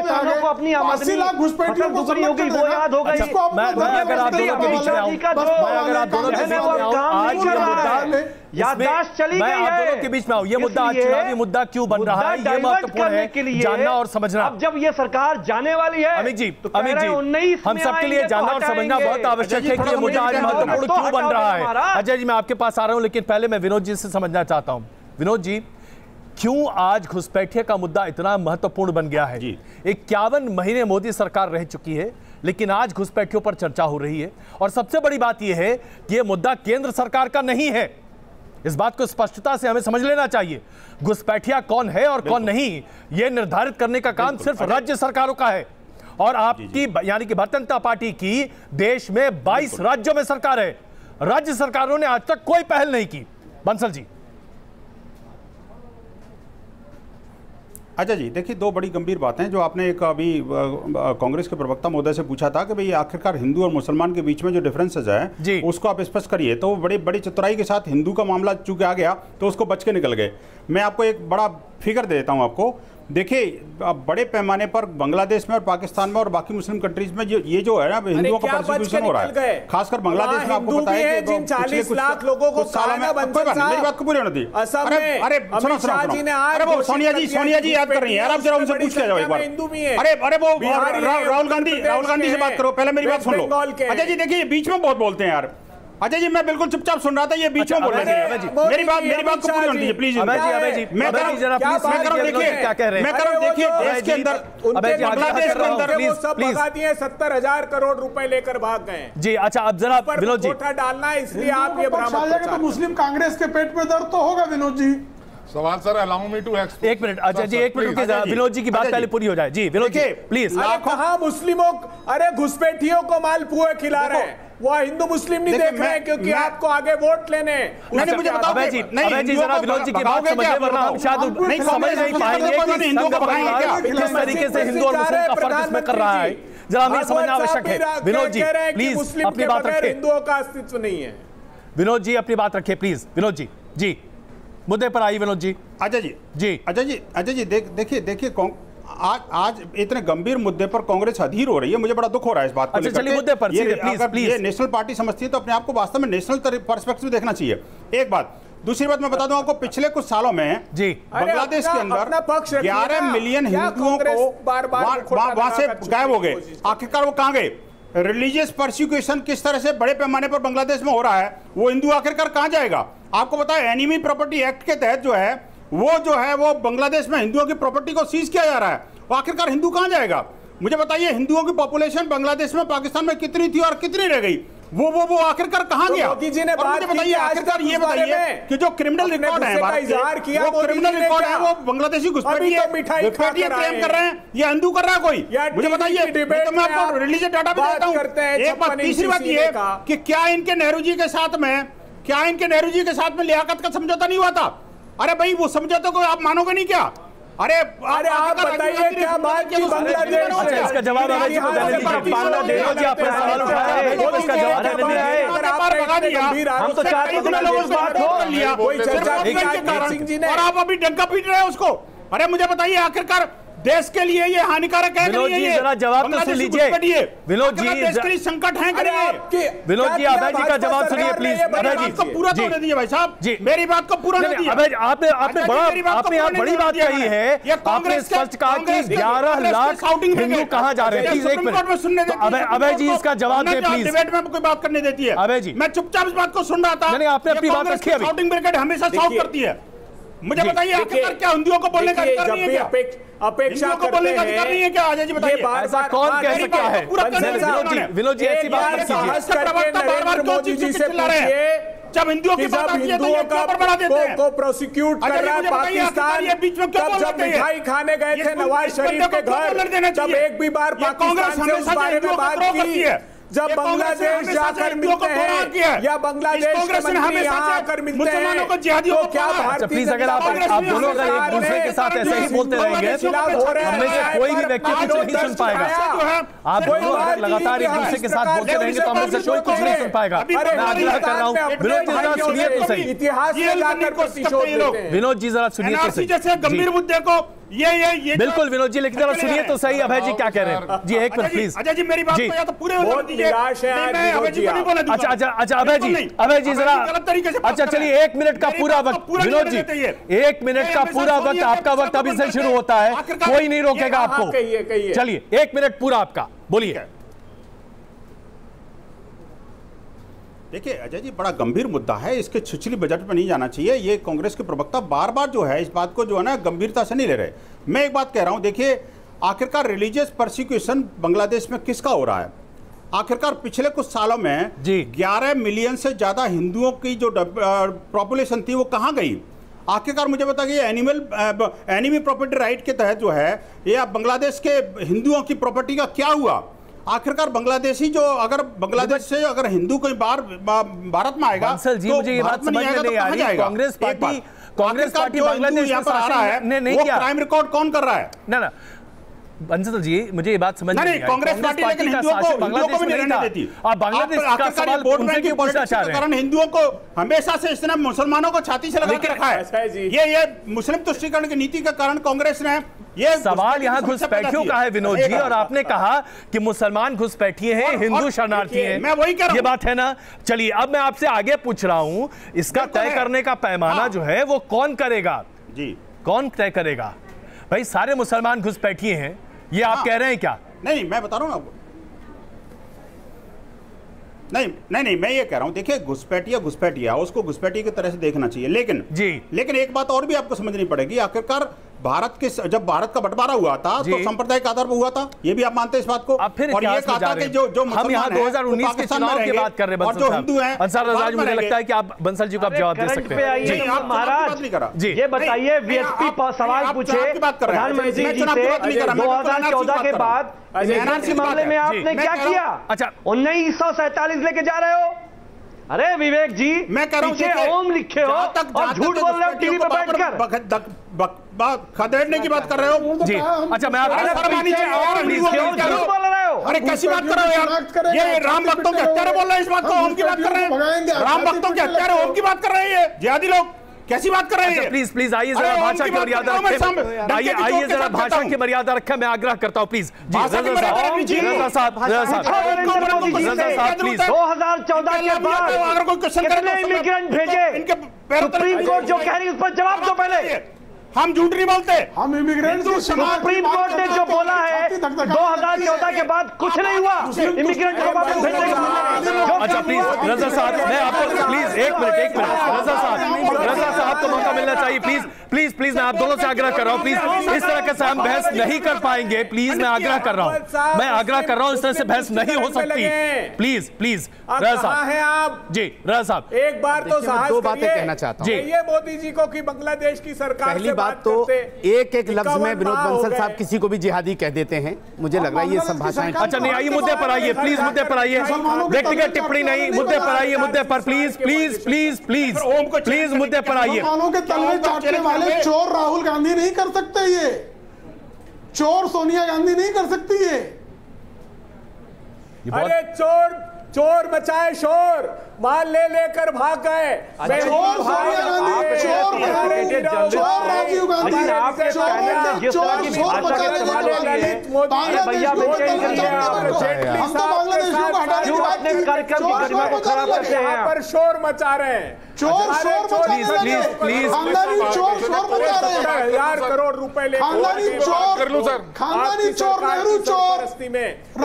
किसानों को अपनी आमदनी फसल दुगनी हो गई वो याद हो गई। अगर आप दोनों के बीच में आऊं, आज ये मुद्दा याददाश्त चली गई है। मैं आप दोनों के बीच में आऊं, ये मुद्दा आज चुनावी मुद्दा क्यों बन रहा है ये महत्वपूर्ण है जानना और समझना। अब जब ये सरकार जाने वाली है अमित जी, हम सबके लिए जानना और समझना बहुत आवश्यक है कि ये मुद्दा आज महत्वपूर्ण क्यों बन रहा है। अजय जी मैं आपके पास आ रहा हूं, लेकिन पहले मैं विनोद जी से समझना चाहता हूं। विनोद जी, क्यों आज घुसपैठिए का मुद्दा इतना महत्वपूर्ण बन गया है? 51 महीने मोदी सरकार रह चुकी है, लेकिन आज घुसपैठियों पर चर्चा हो रही है, और सबसे बड़ी बात यह है कि यह मुद्दा केंद्र सरकार का नहीं है। इस बात को स्पष्टता से हमें समझ लेना चाहिए। घुसपैठिया कौन है और कौन नहीं, यह निर्धारित करने का काम सिर्फ राज्य सरकारों का है, और आपकी यानी कि भारतीय जनता पार्टी की देश में 22 राज्यों में सरकार है। राज्य सरकारों ने आज तक कोई पहल नहीं की। बंसल जी। अच्छा जी, देखिए दो बड़ी गंभीर बातें जो आपने एक अभी कांग्रेस के प्रवक्ता महोदय से पूछा था कि भाई आखिरकार हिंदू और मुसलमान के बीच में जो डिफरेंसेज है उसको आप स्पष्ट करिए, तो बड़ी बड़ी चतुराई के साथ हिंदू का मामला चूंकि आ गया तो उसको बच के निकल गए। मैं आपको एक बड़ा फिगर दे देता हूं आपको। देखिए बड़े पैमाने पर बांग्लादेश में और पाकिस्तान में और बाकी मुस्लिम कंट्रीज में ये जो है ना हिंदुओं का परसिक्यूशन हो रहा है, खासकर बांग्लादेश में। आपको पता है कि 40 लाख लोगों को मेरी बात को पूरी होने दी। अरे वो सोनिया जी याद कर रही है, आप जरा उनसे पूछ के जाओ एक बार। अरे वो राहुल गांधी से बात करो, पहले मेरी बात सुन लो। अच्छा जी देखिए बीच में बहुत बोलते हैं यार। अजय जी मैं बिल्कुल चुपचाप सुन रहा था, ये बीच में बोल रहे थे। मेरी बात को पूरी होने दीजिए प्लीज। मैं कर रहा हूं देखिए देश के अंदर बांग्लादेश के अंदर प्लीज 70,000 करोड़ रुपए लेकर भाग गए जी। अच्छा अब जरा विनोद जी डालना है, इसलिए आप ये बरामद तो मुस्लिम कांग्रेस के पेट में दर्द तो होगा विनोद जी। सवाल sir allow me to expose. एक मिनट अच्छा जी, एक मिनट रुकिए, विनोद जी की बात पहले पूरी हो जाए। जी विनोद जी प्लीज। कहा मुस्लिमों, अरे घुसपैठियों को मालपुए खिला रहे हैं, वो हिंदू मुस्लिम नहीं देख रहे हैं क्योंकि आपको आगे वोट लेने। नहीं मुझे बताओ अभय जी जरा विनोद जी की बात समझिए, वरना हम शायद समझ नहीं पाएंगे कि किस तरीके से हिंदू और मुस्लिम का फर्क इसमें कर रहा है। जरा हमें समझना आवश्यक है। विनोद जी प्लीज अपनी बात रखिए। हिंदुओं का अस्तित्व नहीं है। विनोद जी अपनी बात रखिए प्लीज। विनोद जी जी मुद्दे पर आइए। विनोद जी। अजय जी देखिए आज इतने गंभीर मुद्दे पर कांग्रेस अधीर हो रही है, मुझे बड़ा दुख हो रहा है इस बात को लेकर। चलिए मुद्दे पर प्लीज। ये नेशनल पार्टी समझती है तो अपने आप को वास्तव में नेशनल पर्सपेक्टिव देखना चाहिए। एक बात। दूसरी बात मैं बता दूं आपको, पिछले कुछ सालों में जी बांग्लादेश के अंदर 11 मिलियन हिंदुओं को वहां से गायब हो गए। आखिरकार वो कहां गए? रिलीजियस परसिक्यूशन किस तरह से बड़े पैमाने पर बांग्लादेश में हो रहा है, वो हिंदू आखिरकार कहां जाएगा? आपको पता है एनिमी प्रॉपर्टी एक्ट के तहत जो है वो बांग्लादेश में हिंदुओं की प्रॉपर्टी को सीज किया जा रहा है। वो आखिरकार हिंदू कहां जाएगा? मुझे बताइए, हिंदुओं की पॉपुलेशन बांग्लादेश में, पाकिस्तान में कितनी थी और कितनी रह गई? वो आखिरकार कहां गया? मोदी जी ने बात बताइए आखिरकार ये बताइए कि जो क्रिमिनल रिकॉर्ड है वो क्रिमिनल रिकॉर्ड है, वो बांग्लादेशी घुसपैठी क्लेम कर रहे हैं या हिंदू कर रहा है कोई? मुझे बताइए। तो मैं आपको रिलीजियस डाटा भी देता हूं। एक बात। तीसरी बात ये कि क्या इनके नेहरू जी के साथ में लियाकत का समझौता नहीं हुआ था? अरे भाई वो समझौता को आप मानोगे नहीं क्या? अरे आप बताइए क्या बात की बांग्लादेश? इसका जवाब बांग्लादेश हम तो और आप अभी डंका पीट रहे हैं उसको। अरे मुझे बताइए आखिरकार देश के लिए ये हानिकारक है? विनोद जी जरा जवाब तो सुन लीजिए। विनोद जी देश के लिए संकट है। विनोद जी अभय जी का जवाब सुनिए प्लीज। अभय जी को पूरा तो दीजिए भाई साहब जी, मेरी बात को पूरा नहीं दिया। अभय आपने यहाँ बड़ी बात कही है। आपने स्पष्ट कहा कि 11 लाख हिंदू कहाँ जा रहे हैं। अभय जी इसका जवाब दे प्लीज। डिबेट में कोई बात करने देती है? अभय जी मैं चुपचाप इस बात को सुन रहा था। आपने अपनी बात रखी है। साउटिंग ब्रिगेड हमेशा साउट करती है। मुझे बताइए आखिरकार क्या हिंदुओं को बोलने का अधिकार नहीं है क्या? अपेक्षा को बोलने का अधिकार नहीं है क्या? अजय जी बताइए। ऐसा कौन कह सकता है? विनोद जी ऐसी बात मत कीजिए। मोदी जी से पूछिए जब हिंदुओं की बात आती है तो ये क्यों बढ़ा देते हैं? को प्रोसिक्यूट कर रहा है पाकिस्तान। जब मिठाई खाने गए थे नवाज शरीफ के घर, जब एक भी बार पाकिस्तान से उस बारे में बात की है? जब बांग्लादेश जाकर मिलते हैं या बांग्लादेश के मंत्री यहाँ आकर मिलते हैं तो क्या प्लीज अगर आप दोनों अगर एक दूसरे के साथ ऐसे ही बोलते रहेंगे हमें से कोई भी व्यक्ति कुछ नहीं सुन पाएगा। आप दोनों अगर लगातार एक दूसरे के साथ बोलते रहेंगे तो हमें से कोई कुछ नहीं सुन पाएगा। मैं आग्रह कर रहा हूँ विनोद जी जरा सुनिए तो सही। इतिहास में जाकर विनोद जी जरा सुनिए तो सही। जैसे गंभीर मुद्दे को ये बिल्कुल विनोद जी, लेकिन जरा सुनिए तो सही। अभय जी क्या कह रहे हैं? जी एक मिनट प्लीज। अजय जी मेरी बात को या तो पूरे निराश है। अच्छा अभय जी जरा अच्छा चलिए 1 मिनट का पूरा वक्त। विनोद जी 1 मिनट का पूरा वक्त, आपका वक्त अभी से शुरू होता है, कोई नहीं रोकेगा आपको। चलिए 1 मिनट पूरा आपका, बोलिए। देखिए अजय जी बड़ा गंभीर मुद्दा है, इसके छिछली बजट में नहीं जाना चाहिए। ये कांग्रेस के प्रवक्ता बार बार जो है इस बात को जो है ना गंभीरता से नहीं ले रहे। मैं एक बात कह रहा हूं, देखिए आखिरकार रिलीजियस परसिक्यूशन बांग्लादेश में किसका हो रहा है? आखिरकार पिछले कुछ सालों में 11 मिलियन से ज्यादा हिंदुओं की जो पॉपुलेशन थी वो कहां गई? आखिरकार मुझे बताइए एनिमी प्रॉपर्टी राइट के तहत जो है ये बांग्लादेश के हिंदुओं की प्रॉपर्टी का क्या हुआ? आखिरकार बांग्लादेशी जो अगर बांग्लादेश से अगर हिंदू कोई बार भारत में आएगा तो मुझे ये बात समझ में नहीं आ रही। कांग्रेस पार्टी बांग्लादेश में आ रहा है, नहीं किया। क्राइम रिकॉर्ड कौन कर रहा है? ना बंसल जी मुझे ये बात समझ नहीं। कांग्रेस पार्टी लेकिन हिंदुओं को भी नहीं रहने देती। आप बांग्लादेश का सवाल उनसे क्यों पूछना चाह रहे हैं? कारण हिंदुओं को हमेशा से इसने मुसलमानों को छाती से लगा के रखा है। ये मुस्लिम तुष्टीकरण की नीति के कारण कांग्रेस ने ये सवाल यहाँ घुसपैठियों का है विनोद जी, और आपने कहा कि मुसलमान घुसपैठिए हैं, हिंदू शरणार्थी हैं। मैं वही कह रहा हूं। ये बात है ना। चलिए अब मैं आपसे आगे पूछ रहा हूं, इसका तय करने का पैमाना जो है वो कौन करेगा? जी कौन तय करेगा? भाई सारे मुसलमान घुसपैठिए हैं, ये आप कह रहे हैं क्या? नहीं मैं बता रहा हूं आपको। नहीं मैं ये कह रहा हूं, देखिए घुसपैठिया उसको घुसपैठी की तरह से देखना चाहिए। लेकिन एक बात और भी आपको समझनी पड़ेगी। आखिरकार जब भारत का बंटवारा हुआ था तो सांप्रदायिक आधार पर हुआ था, ये भी आप मानते हैं इस बात को। और ये कहा था कि जो हम यहाँ 2019 के चुनाव की बात कर रहे हैं और जो हिंदू हैं, अंसार रज़ा, मुझे लगता है कि आप बंसल जी को आप जवाब दे सकते हैं। महाराज जी ये बताइए, वीएसपी सवाल पूछे प्रधानमंत्री जी से 2014 के बाद एनआरसी मामले में आपने क्या किया? अच्छा 1947 लेके जा रहे हो। अरे विवेक जी मैं कह रहा हूं ओम लिखे हो और झूठ बोल रहे हो टीवी पे बैठकर, खदेड़ने की बात कर रहे हो जी। अच्छा मैं आप झूठ बोल रहे हो। अरे कैसी बात कर रहे हो यार, ये राम भक्तों के हत्यारे बोल रहे हैं, इस बात को होम की बात कर रहे हैं, राम भक्तों के हत्यारे होम की बात कर रहे हैं, ये जिहादी लोग कैसी बात कर रहे हैं? प्लीज प्लीज आइए जरा भाषा की मर्यादा रखें, आइए जरा भाषा की मर्यादा रखें, मैं आग्रह करता हूं प्लीज। रजा साहब प्लीज। 2014 के बाद कितने इमिग्रेंट भेजे सुप्रीम कोर्ट जो कह रही है उस पर जवाब दो पहले। हम झूठ नहीं बोलते, हम इमिग्रेंट सुप्रीम कोर्ट ने जो बोला है 2014 के बाद कुछ नहीं हुआ इमिग्रेंट को वापस भेजने का। अच्छा प्लीज रजा साहब, मैं आपको प्लीज एक मिनट रजा साहब को मौका मिलना चाहिए प्लीज प्लीज प्लीज। मैं आप दोनों से आग्रह कर रहा हूँ प्लीज, इस तरह से हम बहस नहीं कर पाएंगे प्लीज। मैं आग्रह कर रहा हूँ, इस तरह से बहस नहीं हो सकती प्लीज प्लीज। रजा साहब जी, रजा साहब एक बार तो दो बातें कहना चाहता हूँ। ये मोदी जी को कि बांग्लादेश की सरकार पहली बात तो एक एक लफ्ज में विनोद बंसल साहब किसी को भी जिहादी कह देते हैं, मुझे लग रहा है ये सब भाषाएं। अच्छा नहीं, आइए मुद्दे पर आइए प्लीज, मुद्दे पर आइए, व्यक्तिगत टिप्पणी नहीं, मुद्दे पर आइए, मुद्दे पर please please please please please मुद्दे पर आइए। के तलवे चाटने वाले चोर राहुल गांधी नहीं कर सकते, ये चोर सोनिया गांधी नहीं कर सकती ये। अरे चोर मचाए शोर, माल ले लेकर भाग गए। चोर सोनिया गांधी, चोर राजीव गांधी, भैया हम तो बांग्लादेशियों को हटाने की बात अपने कार्यक्रम की गरिमा को खराब करते हैं, यहाँ पर शोर मचा रहे हैं। चोर प्लीज खानदानी चोर मचा रहे हैं। 1000 करोड़ रुपए ले खानदानी चोर, खानदानी चोर, नेहरू चोर,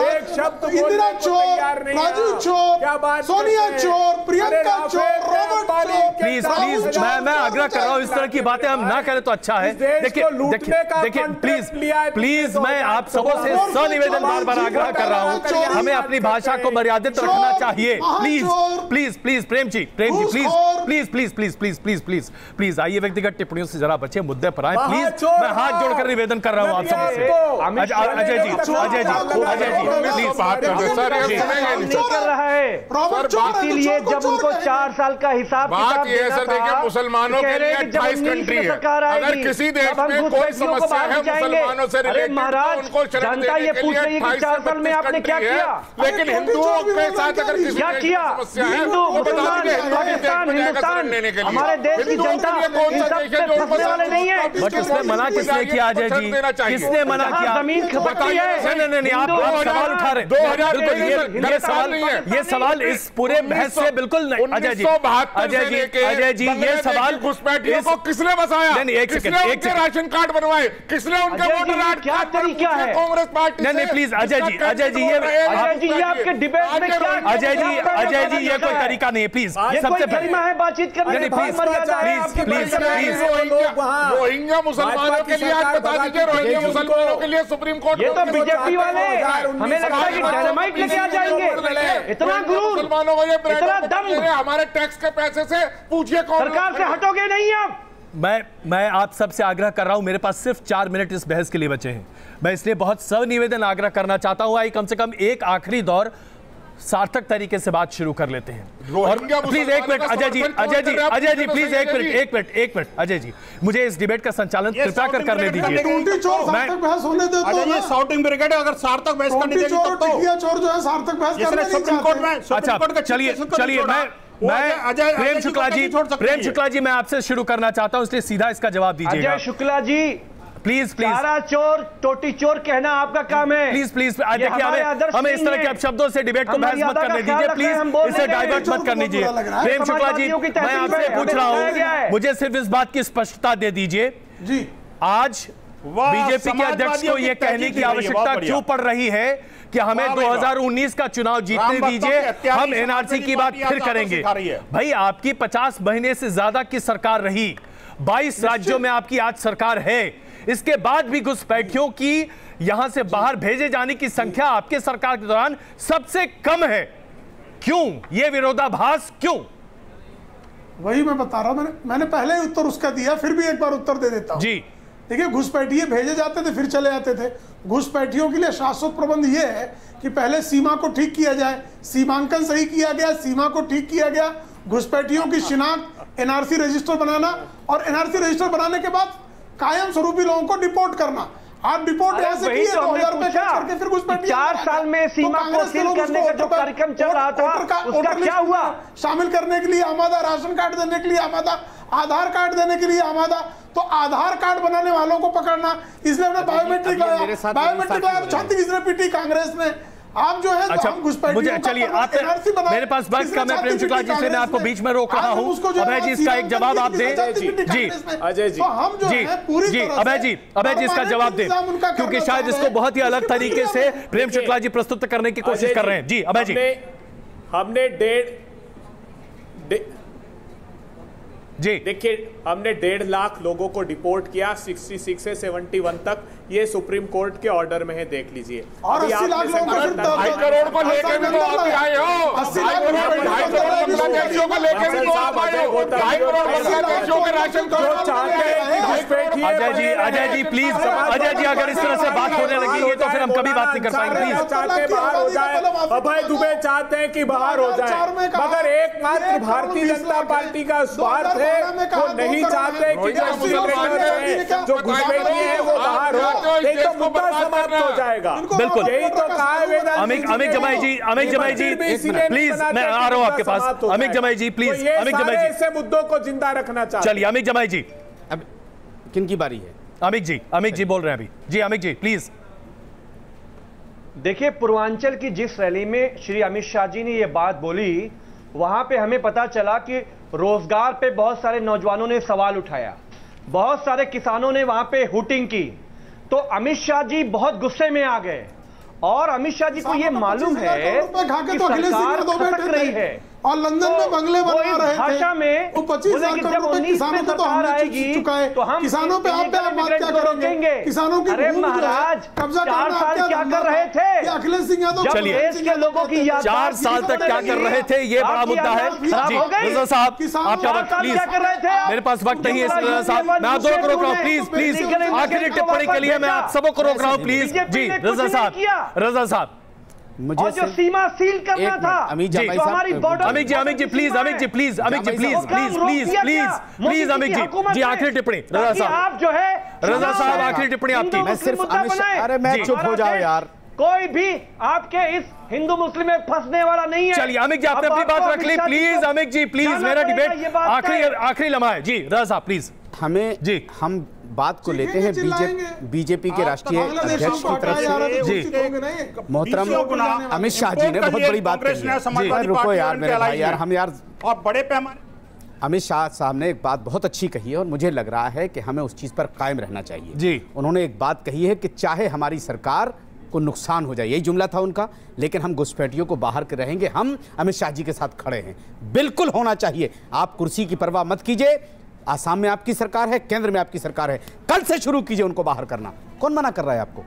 एक शब्द इंदिरा चोर, राजीव चोर, सोनिया चोर, प्रियंका चोर, रॉबर्ट चोर। प्लीज प्लीज मैं आग्रह कर रहा हूँ, इस तरह की बातें हम ना करें तो अच्छा है। देखिए प्लीज मैं आप सबों से सनिवेदन बार आग्रह कर रहा हूँ, हमें अपनी भाषा को मर्यादित रखना चाहिए please please please. Prem ji please please please please please please please please आइए, व्यक्तिगत टिप्पणियों से जरा बचे, मुद्दे पर आए प्लीज। मैं हाथ जोड़कर निवेदन कर रहा हूँ आप सबों से। अजय जी प्लीज बात कर रहा है, इसीलिए जब उनको 4 साल का हिसाब बात ये है सर, देखिए मुसलमानों के लिए 28 कंट्री है, अगर किसी देश में कोई समस्या है मुसलमानों से रिलेटेड तो उनको शरण देने के लिए 4 साल में आपने क्या किया, लेकिन हिंदुओं के साथ अगर किसी क्या किया, हिंदू मुसलमान पाकिस्तान हिंदुस्तान हमारे देश की जनता इन सब से फंसने वाले नहीं है। बट इसमें मना किसने किया अजय जी, किसने मना किया? जमीन खपती है। नहीं आप सवाल उठा रहे, ये सवाल इस पूरे बहस से बिल्कुल नहीं। अजय जी ये सवाल घुसपैठियों को किसने बसाया? नहीं एक सेकंड, राशन कार्ड बनवाए किसने? उनके वोटर कार्ड क्या तरीका है? कांग्रेस पार्टी नहीं प्लीज अजय जी ये आपके डिबेट में क्या? अजय जी ये कोई तरीका नहीं है प्लीज। सबसे पहले है बातचीत करने प्लीज रोहिंग्या मुसलमानों के लिए आज बता दीजिए, रोहिंग्या मुसलमानों के लिए सुप्रीम कोर्ट, ये तो बीजेपी वाले हमें लगता है कि डायनामाइट लेके आ जाएंगे। इतना गुरूर, मुसलमानों को ये इतना दम, हमारे टैक्स के पैसे से पूछिए कौन सरकार से हटोगे नहीं आप। मैं आप सबसे आग्रह कर रहा हूं, मेरे पास सिर्फ 4 मिनट इस बहस के लिए बचे हैं, मैं इसलिए बहुत सनिवेदन आग्रह करना चाहता हूं, आई कम से कम एक आखिरी दौर सार्थक तरीके से बात शुरू कर लेते हैं। और प्लीज एक मिनट अजय जी प्लीज एक मिनट अजय जी, मुझे इस डिबेट का संचालन कृपया कर करने दीजिए। अगर सार्थक बहस करनी चाहिए चोर जो है सार्थक बहस सुप्रीम कोर्ट में। अच्छा चलिए मैं प्रेम शुक्ला जी मैं आपसे शुरू करना चाहता हूं, इसलिए सीधा इसका जवाब दीजिएगा। अजय शुक्ला जी प्लीज सारा चोर टोटी चोर कहना आपका काम है। प्लीज देखिए हमें इस तरह के शब्दों से डिबेट को बहस मत करने दीजिए प्लीज, इसे डाइवर्ट मत करने दीजिए। प्रेम शुक्ला जी मैं आपसे पूछ रहा हूं, मुझे सिर्फ इस बात की स्पष्टता दे दीजिए जी, आज बीजेपी के अध्यक्ष को यह कहने की आवश्यकता क्यों पड़ रही है कि हमें 2019 का चुनाव जीतने दीजिए, हम एनआरसी की बात फिर करेंगे। भाई आपकी 50 महीने से ज्यादा की सरकार रही, 22 राज्यों में आपकी आज सरकार है, इसके बाद भी घुसपैठियों की यहां से बाहर भेजे जाने की संख्या आपके सरकार के दौरान सबसे कम है। क्यों ये विरोधाभास, क्यों? वही मैं बता रहा हूं, मैंने पहले ही उत्तर उसका दिया, फिर भी एक बार उत्तर दे देता हूं जी। देखिए घुसपैठिए भेजे जाते थे फिर चले जाते थे, घुसपैठियों के लिए शाश्वत प्रबंध यह है कि पहले सीमा को ठीक किया जाए, सीमांकन सही किया गया, सीमा को ठीक किया गया, घुसपैठियों की शिनाख्त, एनआरसी रजिस्टर बनाना, और एनआरसी रजिस्टर बनाने के बाद कायम स्वरूपी लोगों को डिपोर्ट करना। आप डिपोर्ट यहाँ से किए 2000 रुपए खर्च करके फिर घुसपैठियों 4 साल में सीमा को सील करने का जो कार्यक्रम चल रहा था उसका क्या हुआ? शामिल करने के लिए आमादा, राशन कार्ड देने के लिए आमादा, आधार कार्ड देने के लिए आमादा। तो आधार कार्ड बनाने वालों को पकड़ना, इसलिए हमने बायोमेट्रिक लाया, बायोमेट्रिक लाया तो छाती किसने पीटी? कांग्रेस ने। आप जो है अच्छा, मुझे चलिए आप मेरे पास वक्त कम है प्रेम शुक्ला जी से मैं आपको बीच में रोक रहा हूं। अभय जी इसका एक जवाब आप दें। जी अजय जी जी अभय जी इसका जवाब दें, क्योंकि शायद इसको बहुत ही अलग तरीके से प्रेम शुक्ला जी प्रस्तुत करने की कोशिश कर रहे हैं। जी अभय जी, हमने देखिए हमने 1.5 लाख लोगों को डिपोर्ट किया 66 से 71 तक, ये सुप्रीम कोर्ट के ऑर्डर में है, देख लीजिए। और 80 लाख लोगों को 2.5 करोड़ को लेकर भी तो आप आए हो। 80 लाख को लेकर भी तो आप आए हो। 2.5 करोड़ बांग्लादेशियों के राशन अजय जी प्लीज, अजय जी अगर इस तरह से बात होने लगी तो फिर हम कभी बात नहीं कर पाएंगे। प्लीज चाहते बाहर हो जाए, अभय दुबे चाहते हैं कि बाहर हो जाए, मगर एकमात्र भारतीय जनता पार्टी का स्वार्थ है, वो नहीं चाहते कि जो घुसपैठी है वो बाहर हो, नहीं तो मुद्दा समाप्त हो जाएगा। बिल्कुल यही तो कहा है अमित जमाई जी प्लीज, मैं आ रहा हूं आपके पास। अमित जमाई जी प्लीज, अमित जमाई जी ऐसे मुद्दों को जिंदा रखना चाहिए। चलिए अमित जमाई जी, अब किन की बारी है? अमित जी बोल रहे हैं अभी। जी अमित जी प्लीज। देखिए, पूर्वांचल की जिस रैली में श्री अमित शाह जी ने ये बात बोली, वहां पे हमें पता चला कि रोजगार पे बहुत सारे नौजवानों ने सवाल उठाया, बहुत सारे किसानों ने वहां पे हुटिंग की, तो अमित शाह जी बहुत गुस्से में आ गए। और अमित शाह जी को ये मालूम है कि सरकार खसक रही है और लंदन में बंगले बना रहे थे। भाषा में वो 25,000 करोड़ रुपए किसानों को तो हमने चुका है, तो हम किसानों पे आप बात क्या करेंगे? किसानों की अरे महाराज, 4 साल क्या कर रहे थे? अखिलेश सिंह यादव चलिए देश के लोगों की 4 साल तक क्या कर रहे थे, ये बड़ा मुद्दा है। जी रजा साहब आपका वक्त प्लीज, मेरे पास वक्त नहीं है रजा साहब, मैं आप दोनों को रोक रहा हूँ। प्लीज आखिरी टिप्पणी के लिए मैं आप सबको रोक रहा हूँ प्लीज। जी रजा साहब और जो सीमा सील करना था, अमित जी हमारी बॉर्डर, अमित जी प्लीज अमित जी आखिरी टिप्पणी। रजा साहब, आप जो है रजा साहब आखिरी टिप्पणी आपकी। मैं सिर्फ अरे मैं चुप हो जाओ यार, कोई भी आपके इस हिंदू मुस्लिम में फंसने वाला नहीं है। चलिए अमित जी आपने अपनी बात रख ली। प्लीज अमित जी प्लीज, मेरा डिबेट आखिरी लम्हा है। जी रजा साहब प्लीज। हम बात को लेते हैं बीजेपी के राष्ट्रीय अध्यक्ष की तरफ से। जी मोहतरम अमित शाह जी ने बहुत बड़ी बात कही है। रुको यार मेरे भाई, यार हम यार और बड़े पैमाने अमित शाह साहब ने एक बात बहुत अच्छी कही है और मुझे लग रहा है कि हमें उस चीज पर कायम रहना चाहिए। जी उन्होंने एक बात कही है कि चाहे हमारी सरकार को नुकसान हो जाए, यही जुमला था उनका, लेकिन हम घुसपैठियों को बाहर के रहेंगे, हम अमित शाह जी के साथ खड़े हैं। बिल्कुल होना चाहिए, आप कुर्सी की परवाह मत कीजिए। आसाम में आपकी सरकार है, केंद्र में आपकी सरकार है, कल से शुरू कीजिए उनको बाहर करना। कौन मना कर रहा है आपको?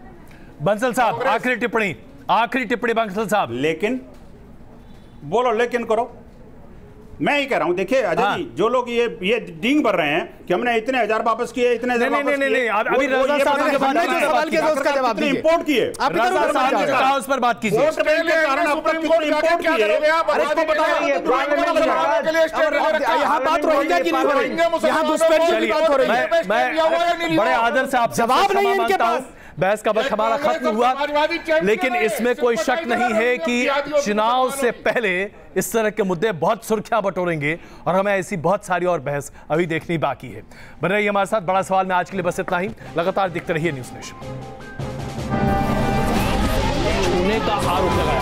बंसल साहब आखिरी टिप्पणी बंसल साहब। लेकिन बोलो, लेकिन करो। मैं ही कह रहा हूं, देखिए अजय जी, जो लोग ये डींग भर रहे हैं कि हमने इतने हजार वापस किए, इतने नहीं अभी रजा साहब ने सवाल किया उसका जवाब दीजिए। इंपोर्ट किए, आप रजा साहब ने कहा उस पर बात कीजिए। वोट बैंक के कारण अब तक कितने इंपोर्ट किए, अरे इसको बताइए यहाँ बात रोहिंग्या की नहीं हो रही, यहाँ घुसपैठियों की बात हो रही है। मैं बड़े आदर से आप जवाब नहीं है इनके पास। बहस का वक्त हमारा खत्म हुआ, लेकिन इसमें कोई शक नहीं है कि चुनाव से पहले इस तरह के मुद्दे बहुत सुर्खियां बटोरेंगे और हमें ऐसी बहुत सारी और बहस अभी देखनी बाकी है। बने रहिए हमारे साथ। बड़ा सवाल में आज के लिए बस इतना ही। लगातार देखते रहिए न्यूज़ नेशन। का आरोप लगाया